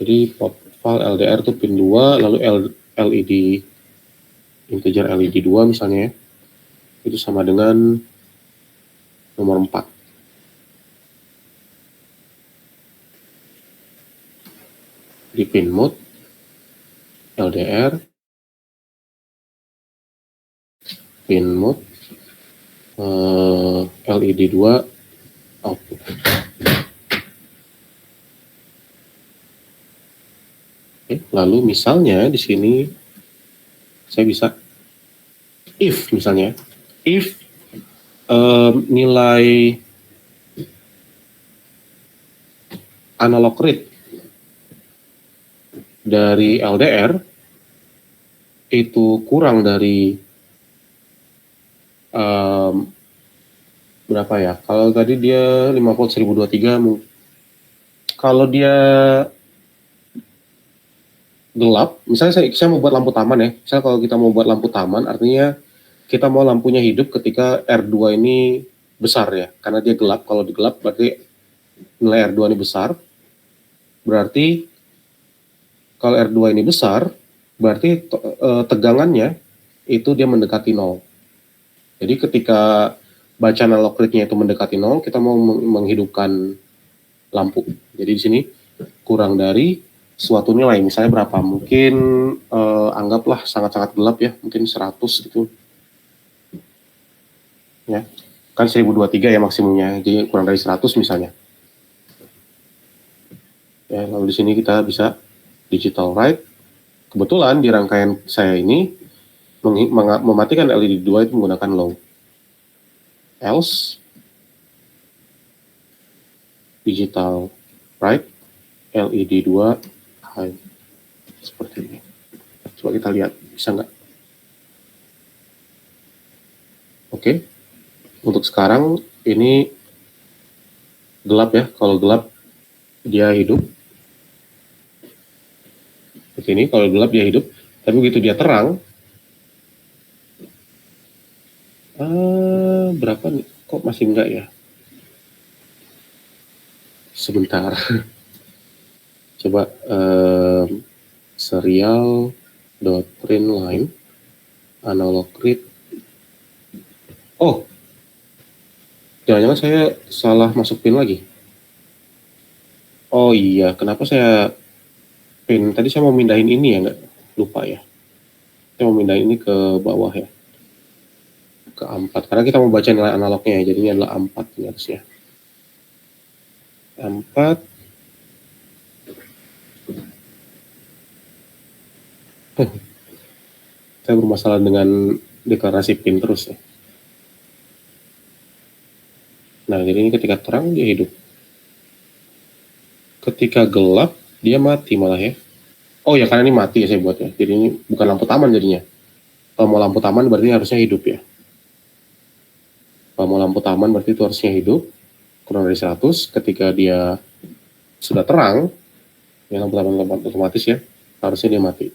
Speaker 1: Jadi port file LDR itu pin 2, lalu LED integer LED 2 misalnya ya, itu sama dengan nomor 4. Di pin mode LDR, pin mode LED 2 output. Oke, lalu misalnya di sini saya bisa if misalnya, if nilai analog read dari LDR itu kurang dari berapa ya? Kalau tadi dia 5 volt 1023, kalau dia gelap, misalnya saya mau buat lampu taman ya. Misalnya kalau kita mau buat lampu taman, artinya kita mau lampunya hidup ketika R2 ini besar ya. Karena dia gelap, kalau digelap berarti nilai R2 ini besar. Berarti kalau R2 ini besar, berarti tegangannya itu dia mendekati 0. Jadi ketika bacaan analog read-nya itu mendekati 0, kita mau menghidupkan lampu. Jadi di sini kurang dari suatu nilai, misalnya berapa? Mungkin anggaplah sangat-sangat gelap ya, mungkin 100 gitu. Ya. Kan 1023 ya maksimumnya, jadi kurang dari 100 misalnya. Ya, lalu di sini kita bisa digital write. Kebetulan di rangkaian saya ini mematikan LED 2 itu menggunakan low. Else digital write LED 2 high. Seperti ini. Coba kita lihat, bisa nggak? Oke. Untuk sekarang ini gelap ya. Kalau gelap dia hidup. Seperti ini, kalau gelap dia hidup. Tapi begitu dia terang, berapa nih? Kok masih enggak ya? Sebentar. Coba serial.print line analog read. Oh, jangan-jangan saya salah masuk pin lagi. Oh iya, kenapa saya pin? Tadi saya mau mindahin ini ya, nggak lupa ya. Saya mau mindahin ini ke bawah ya, ke A4. Karena kita mau baca nilai analognya ya, jadi ini adalah A4 ini harusnya. A4. Saya bermasalah dengan deklarasi pin terus ya. Nah, jadi ini ketika terang dia hidup. Ketika gelap dia mati malah ya. Oh ya, karena ini mati ya saya buat ya. Jadi ini bukan lampu taman jadinya. Kalau mau lampu taman berarti harusnya hidup ya. Kalau mau lampu taman berarti itu harusnya hidup. Kurang dari 100. Ketika dia sudah terang, ya lampu taman otomatis ya, harusnya dia mati.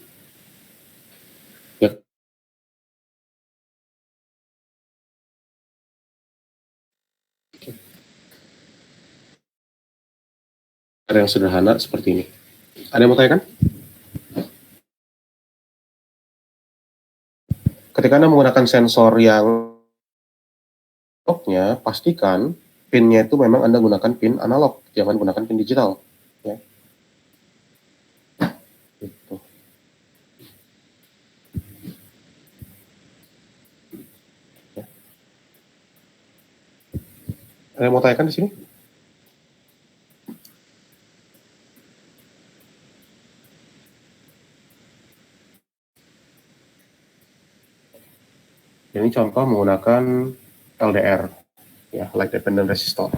Speaker 1: Ya, yang sederhana seperti ini. Ada yang mau tanyakan? Ketika Anda menggunakan sensor yang analognya, pastikan pin-nya itu memang Anda gunakan pin analog, jangan gunakan pin digital. Ya. Gitu. Ya. Ada yang mau tanyakan di sini? Ini contoh menggunakan LDR, ya, light dependent resistor.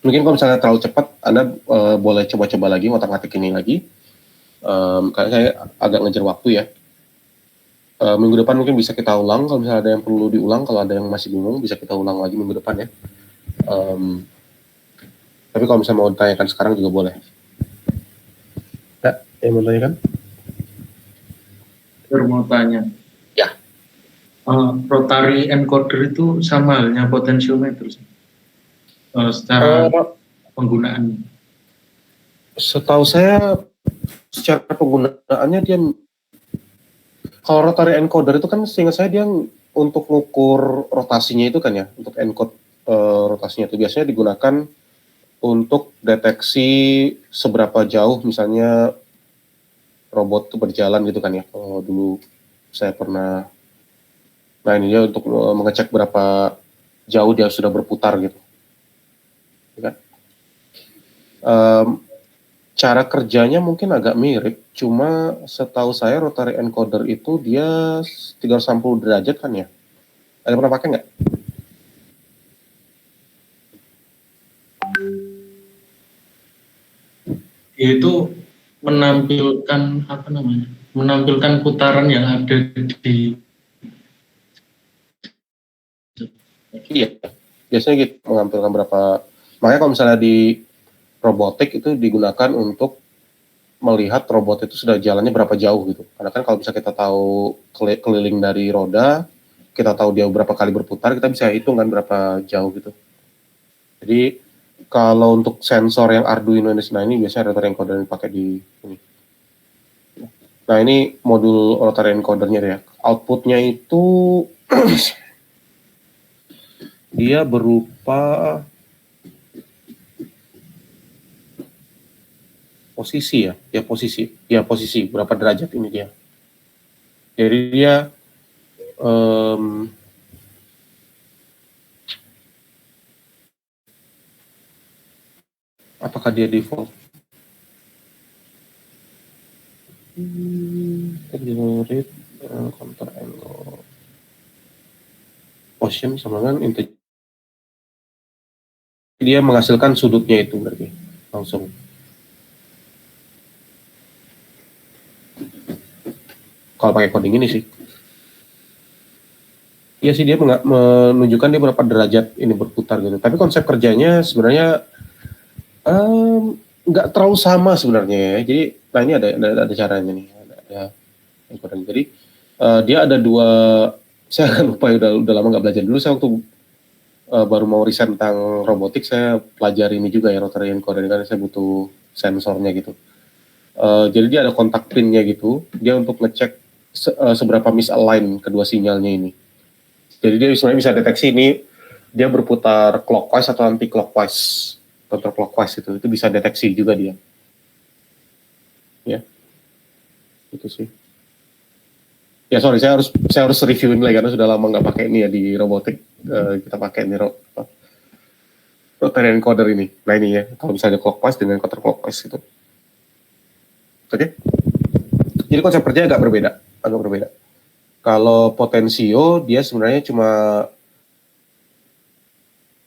Speaker 1: Mungkin kalau misalnya terlalu cepat, Anda boleh coba-coba lagi, ngotak-ngatik ini lagi. Karena saya agak ngejar waktu ya. Minggu depan mungkin bisa kita ulang, kalau misalnya ada yang perlu diulang, kalau ada yang masih bingung, bisa kita ulang lagi minggu depan ya. Tapi kalau misalnya mau ditanyakan sekarang juga boleh. Ya, yang mau ditanyakan?
Speaker 4: Baru mau tanya.
Speaker 1: Ya.
Speaker 4: Rotary encoder itu sama halnya potentiometer secara penggunaannya.
Speaker 1: Setahu saya, secara penggunaannya dia, kalau rotary encoder itu kan seingat saya dia untuk mengukur rotasinya itu kan ya, untuk encode rotasinya itu biasanya digunakan untuk deteksi seberapa jauh misalnya robot itu berjalan gitu kan ya. Kalau dulu saya pernah, nah ini dia untuk mengecek berapa jauh dia sudah berputar gitu. Ya. Cara kerjanya mungkin agak mirip, cuma setahu saya rotary encoder itu dia 360 derajat kan ya. Ada pernah pakai nggak?
Speaker 4: Yaitu menampilkan apa namanya? Menampilkan putaran yang ada di.
Speaker 1: Iya, biasanya gitu mengampilkan berapa. Makanya kalau misalnya di robotik itu digunakan untuk melihat robot itu sudah jalannya berapa jauh gitu. Karena kan kalau bisa kita tahu keliling dari roda, kita tahu dia berapa kali berputar, kita bisa hitung kan berapa jauh gitu. Jadi kalau untuk sensor yang Arduino ini biasanya rotary encoder yang dipakai di ini. Nah ini modul rotary encodernya ya. Outputnya itu dia berupa posisi ya, posisi berapa derajat ini dia. Jadi dia apakah dia default? Generate counter angle position sama dengan integer. Dia menghasilkan sudutnya itu berarti langsung. Kalau pakai coding ini sih. Iya sih dia menunjukkan dia berapa derajat ini berputar gitu. Tapi konsep kerjanya sebenarnya nggak terlalu sama sebenarnya ya. Jadi nah ini ada caranya nih. Ada jadi dia ada dua. Saya lupa udah lama nggak belajar dulu. Saya waktu baru mau riset tentang robotik saya pelajari ini juga ya rotary encoder karena saya butuh sensornya gitu. Jadi dia ada kontak pinnya gitu. Dia untuk ngecek seberapa misalign kedua sinyalnya ini. Jadi dia sebenarnya bisa deteksi ini dia berputar clockwise atau anti clockwise, counterclockwise itu bisa deteksi juga dia. Ya, itu sih. Ya sorry, saya harus reviewin lagi karena sudah lama nggak pakai ini ya di robotik. Kita pakai ini rotary encoder ini. Nah ini ya, kalau misalnya clockwise dengan counterclockwise itu. Oke. Jadi konsep kerja agak berbeda. Kalau potensio dia sebenarnya cuma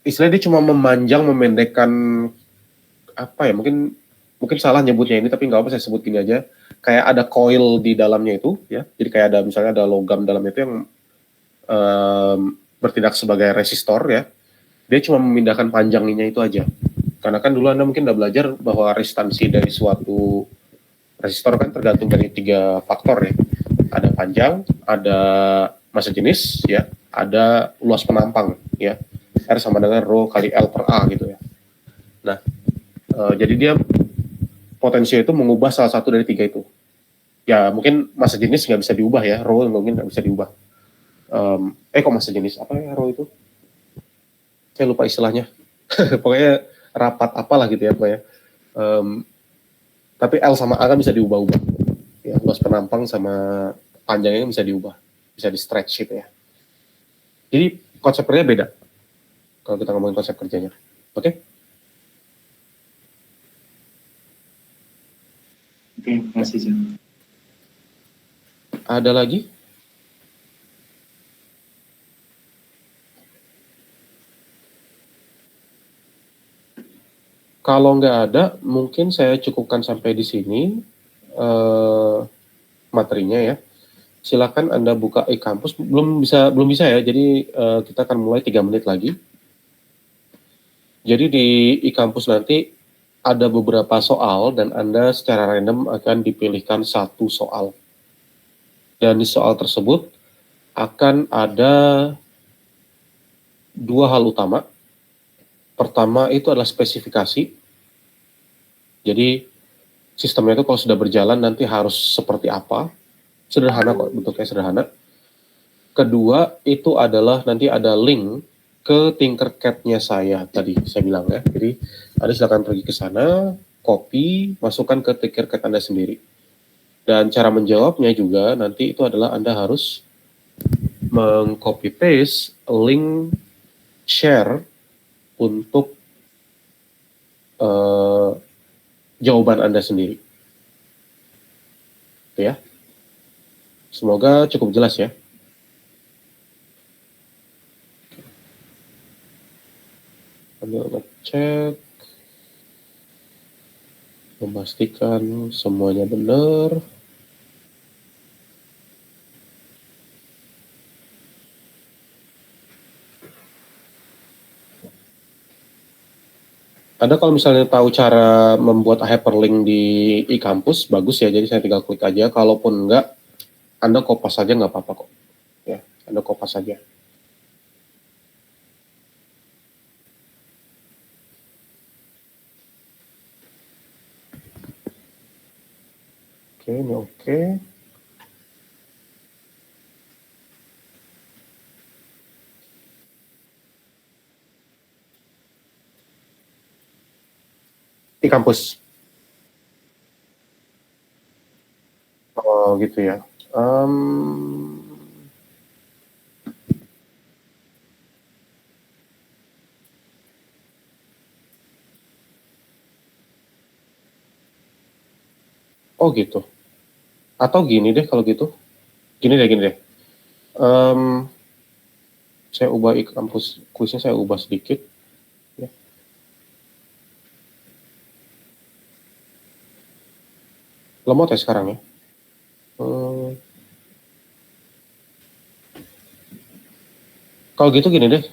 Speaker 1: istilahnya dia cuma memendekkan apa ya, mungkin salah nyebutnya ini tapi nggak apa, saya sebut gini aja, kayak ada coil di dalamnya itu ya, jadi kayak ada misalnya ada logam dalam itu yang bertindak sebagai resistor ya, dia cuma memindahkan panjangnya itu aja. Karena kan dulu Anda mungkin udah belajar bahwa resistansi dari suatu resistor kan tergantung dari 3 faktor ya. Ada panjang, ada massa jenis, ya, ada luas penampang, ya. R sama dengan rho kali L per A gitu ya. Nah, jadi dia potensio itu mengubah salah satu dari 3 itu. Ya mungkin massa jenis nggak bisa diubah ya, rho mungkin nggak bisa diubah. Kok massa jenis apa ya rho itu? Saya lupa istilahnya. Pokoknya rapat apalah gitu ya pokoknya. Tapi L sama A kan bisa diubah-ubah. Ya, luas penampang sama panjangnya bisa diubah, bisa di stretch gitu ya. Jadi konsep kerja beda kalau kita ngomongin konsep kerjanya. Oke?
Speaker 5: Oke, makasih Jan.
Speaker 1: Ada lagi? Kalau nggak ada, mungkin saya cukupkan sampai di sini materinya ya. Silakan Anda buka e-kampus. Belum bisa ya. Jadi kita akan mulai 3 menit lagi. Jadi di e-kampus nanti ada beberapa soal dan Anda secara random akan dipilihkan 1 soal. Dan di soal tersebut akan ada 2 hal utama. Pertama itu adalah spesifikasi. Jadi sistemnya itu kalau sudah berjalan nanti harus seperti apa. Sederhana kok, bentuknya sederhana. Kedua itu adalah nanti ada link ke Tinkercad-nya saya tadi saya bilang ya. Jadi Anda silakan pergi ke sana, copy, masukkan ke Tinkercad Anda sendiri. Dan cara menjawabnya juga nanti itu adalah Anda harus meng-copy paste link share untuk jawaban Anda sendiri. Oke ya. Semoga cukup jelas ya. Ambil ngecek, memastikan semuanya benar. Anda kalau misalnya tahu cara membuat hyperlink di e-kampus, bagus ya, jadi saya tinggal klik aja. Kalaupun enggak, Anda kopas saja nggak apa-apa kok. Ya, Anda kopas saja. Oke, ini oke. Di kampus. Oh gitu ya. Oh gitu. Atau gini deh kalau gitu. Gini deh. Saya ubah kampus kuisnya, saya ubah sedikit. Ya. Lemot ya sekarang ya. Kalau gitu gini deh.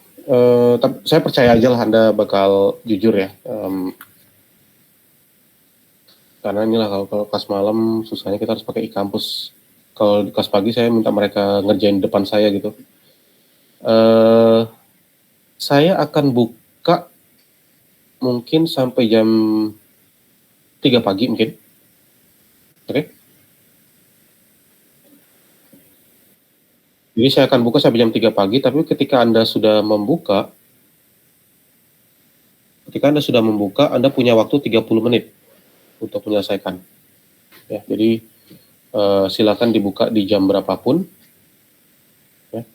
Speaker 1: Saya percaya aja lah Anda bakal jujur ya. Karena inilah kalau kelas malam susahnya kita harus pakai e-kampus. Kalau di kelas pagi saya minta mereka ngerjain depan saya gitu. Saya akan buka mungkin sampai jam 3 pagi mungkin. Oke. Jadi saya akan buka sampai jam 3 pagi, tapi ketika Anda sudah membuka, Anda punya waktu 30 menit untuk menyelesaikan. Ya, jadi silakan dibuka di jam berapapun. Ya.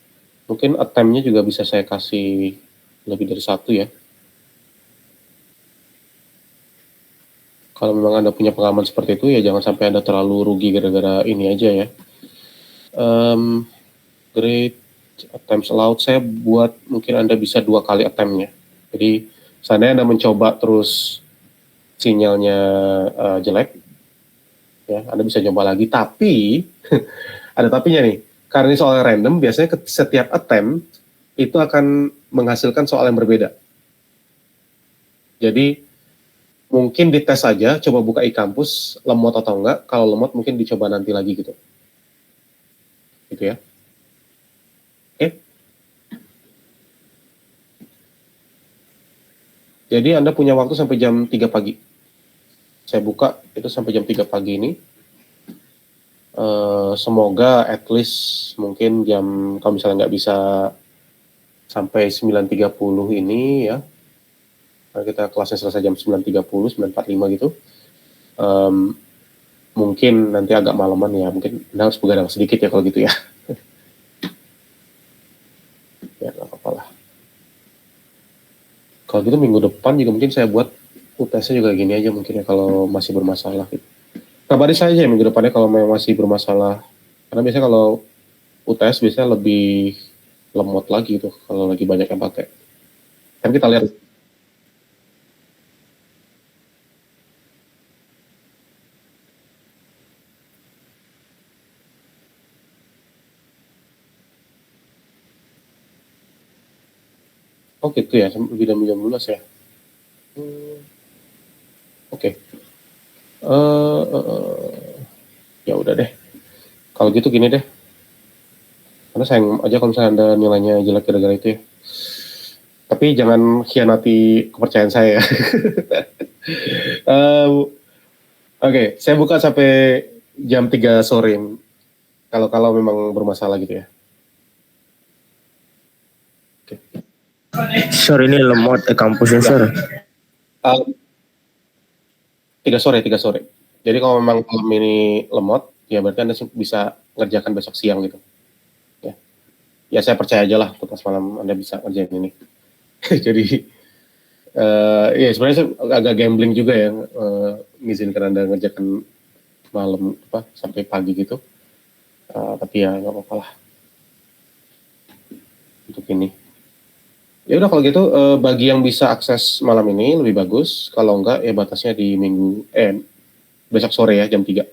Speaker 1: Mungkin attempt-nya juga bisa saya kasih lebih dari 1 ya. Kalau memang Anda punya pengalaman seperti itu, ya jangan sampai Anda terlalu rugi gara-gara ini aja ya. Great, attempts allowed. Saya buat mungkin Anda bisa 2 kali attempt-nya. Jadi, seandainya Anda mencoba terus sinyalnya jelek, ya Anda bisa coba lagi. Tapi, ada tapinya nih. Karena ini soal random, biasanya setiap attempt itu akan menghasilkan soal yang berbeda. Jadi, mungkin dites aja, coba buka e-kampus, lemot atau enggak. Kalau lemot mungkin dicoba nanti lagi gitu. Gitu ya. Oke. Jadi Anda punya waktu sampai jam 3 pagi. Saya buka itu sampai jam 3 pagi ini. Semoga at least mungkin jam, kalau misalnya nggak bisa sampai 9.30 ini ya. Karena kita kelasnya selesai jam 9.30, 9.45 gitu. Mungkin nanti agak malaman ya, mungkin Anda harus begadang sedikit ya kalau gitu ya. Ya nggak apa-apa lah. Kalau gitu minggu depan juga mungkin saya buat UTS-nya juga gini aja mungkin ya kalau masih bermasalah gitu. Kabari saya aja minggu depannya kalau memang masih bermasalah. Karena biasanya kalau UTS biasanya lebih lemot lagi tuh kalau lagi banyak yang pakai. Kan kita lihat. Oh gitu ya, lebih dari jam 12 ya. Oke. Ya udah deh. Kalau gitu gini deh. Karena sayang aja kalau misalnya Anda nilainya jelek gara-gara itu ya. Tapi jangan khianati kepercayaan saya. Oke, saya buka sampai jam 3 sore. Kalau memang bermasalah gitu ya.
Speaker 6: Sir, ini lemot kampusnya, Sir.
Speaker 1: 3 sore. Jadi kalau memang malam ini lemot, ya berarti Anda bisa ngerjakan besok siang gitu. Ya saya percaya aja lah, pas malam Anda bisa ngerjain ini. Jadi, ya sebenarnya saya agak gambling juga ya, ngizinkan Anda ngerjakan malam sampai pagi gitu. Tapi ya nggak apa-apa lah untuk ini. Ya udah kalau gitu, bagi yang bisa akses malam ini lebih bagus. Kalau enggak ya batasnya di besok sore ya jam 3.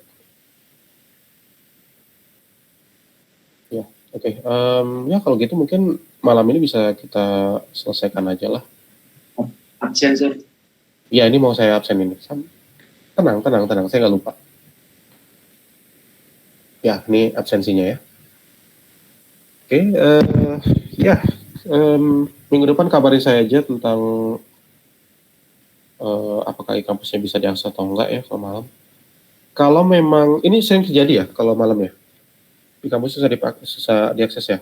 Speaker 1: Ya, oke. Ya kalau gitu mungkin malam ini bisa kita selesaikan aja lah.
Speaker 5: Absen, Sir.
Speaker 1: Ya ini mau saya absen ini. Tenang, saya nggak lupa. Ya, ini absensinya ya. Oke, ya. Minggu depan kabari saya aja tentang apakah e-kampusnya bisa diakses atau enggak ya kalau malam. Kalau memang ini sering terjadi ya kalau malam ya, e-kampus susah diakses ya.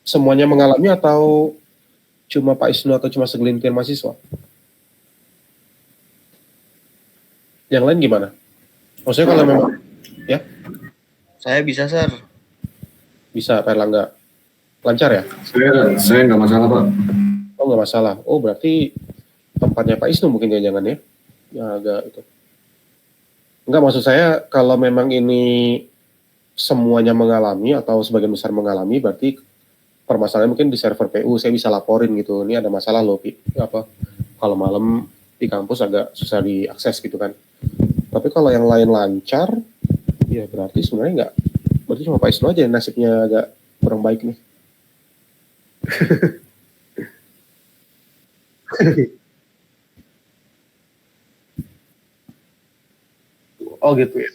Speaker 1: Semuanya mengalami atau cuma Pak Isnu atau cuma segelintir mahasiswa? Yang lain gimana? Maksudnya kalau memang ya?
Speaker 6: Saya bisa, Sir.
Speaker 1: Bisa, Pak Erlangga. Lancar ya?
Speaker 2: Saya nggak masalah, Pak.
Speaker 1: Oh nggak masalah. Oh berarti tempatnya Pak Isnu mungkin jangan ya? Yang agak itu. Enggak, maksud saya kalau memang ini semuanya mengalami atau sebagian besar mengalami, berarti permasalahan mungkin di server PU. Saya bisa laporin gitu. Ini ada masalah loh, kalau malam di kampus agak susah diakses gitu kan. Tapi kalau yang lain lancar, ya berarti sebenarnya enggak. Berarti cuma Pak Isnu aja yang nasibnya agak kurang baik nih. Oh gitu ya.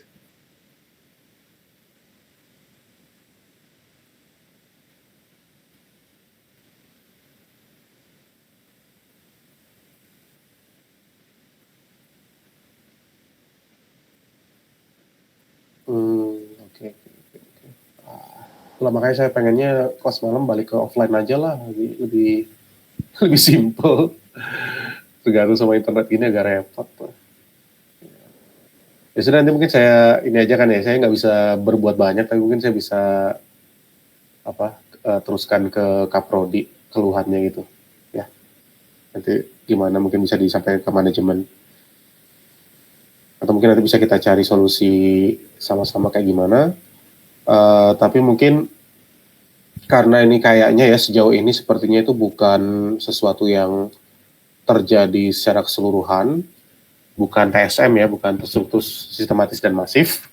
Speaker 1: Oke. Lah makanya saya pengennya kelas malam balik ke offline aja lah, lebih lebih simple. Tergantung sama internet gini agak repot. Ya sudah, nanti mungkin saya ini aja kan ya, saya nggak bisa berbuat banyak, tapi mungkin saya bisa teruskan ke Kaprodi keluhannya gitu ya. Nanti gimana mungkin bisa disampaikan ke manajemen, atau mungkin nanti bisa kita cari solusi sama-sama kayak gimana. Tapi mungkin karena ini kayaknya ya sejauh ini sepertinya itu bukan sesuatu yang terjadi secara keseluruhan, bukan TSM ya, bukan terstruktur sistematis dan masif.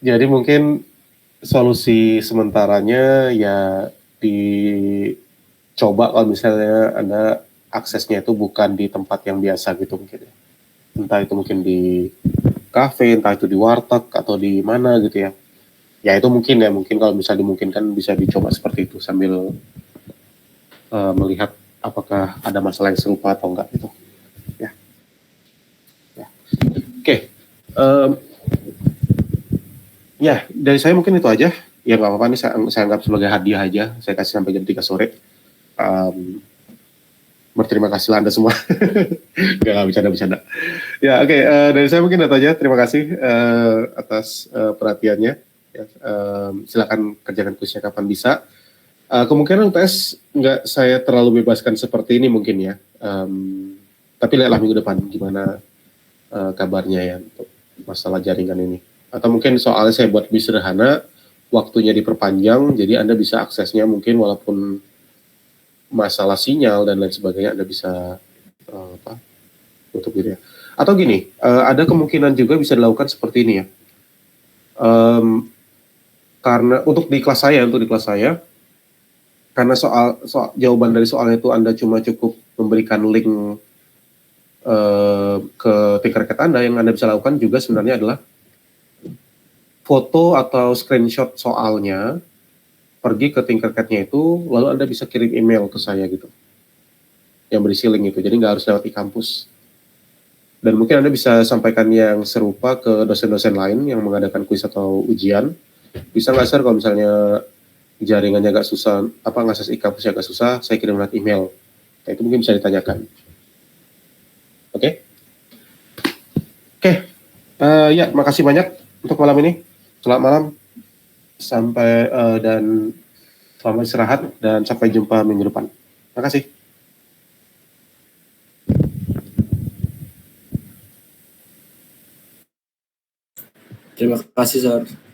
Speaker 1: Jadi mungkin solusi sementaranya ya dicoba kalau misalnya Anda aksesnya itu bukan di tempat yang biasa gitu mungkin ya. Entah itu mungkin di kafe, entah itu di warteg atau di mana gitu ya. Ya itu mungkin ya, mungkin kalau bisa dimungkinkan bisa dicoba seperti itu sambil melihat apakah ada masalah yang serupa atau enggak gitu. Ya. Oke. Ya, dari saya mungkin itu aja. Ya nggak apa-apa nih, saya anggap sebagai hadiah aja. Saya kasih sampai jam 3 sore. Berterima kasihlah Anda semua. Nggak bercanda-bercanda. Ya, oke. Dari saya mungkin itu aja. Terima kasih atas perhatiannya. Ya, silakan kerjakan kuisnya kapan bisa. Kemungkinan UTS nggak saya terlalu bebaskan seperti ini mungkin ya. Tapi lihatlah minggu depan gimana kabarnya ya untuk masalah jaringan ini. Atau mungkin soalnya saya buat lebih sederhana, waktunya diperpanjang, jadi Anda bisa aksesnya mungkin walaupun masalah sinyal dan lain sebagainya Anda bisa untuk gitu ya. Atau gini, ada kemungkinan juga bisa dilakukan seperti ini ya. Karena untuk di kelas saya, karena soal jawaban dari soalnya itu Anda cuma cukup memberikan link ke Tinkercad Anda, yang Anda bisa lakukan juga sebenarnya adalah foto atau screenshot soalnya, pergi ke Tinkercad-nya itu, lalu Anda bisa kirim email ke saya gitu, yang berisi link itu, jadi nggak harus lewat e-kampus. Dan mungkin Anda bisa sampaikan yang serupa ke dosen-dosen lain yang mengadakan kuis atau ujian. Bisa nggak Sir, kalau misalnya jaringannya agak susah, ngakses e-kampusnya agak susah, saya kirim lewat email. Nah, itu mungkin bisa ditanyakan. Oke? Ya, makasih banyak untuk malam ini. Selamat malam, dan selamat istirahat, dan sampai jumpa minggu depan. Terima kasih.
Speaker 5: Terima kasih, Sir.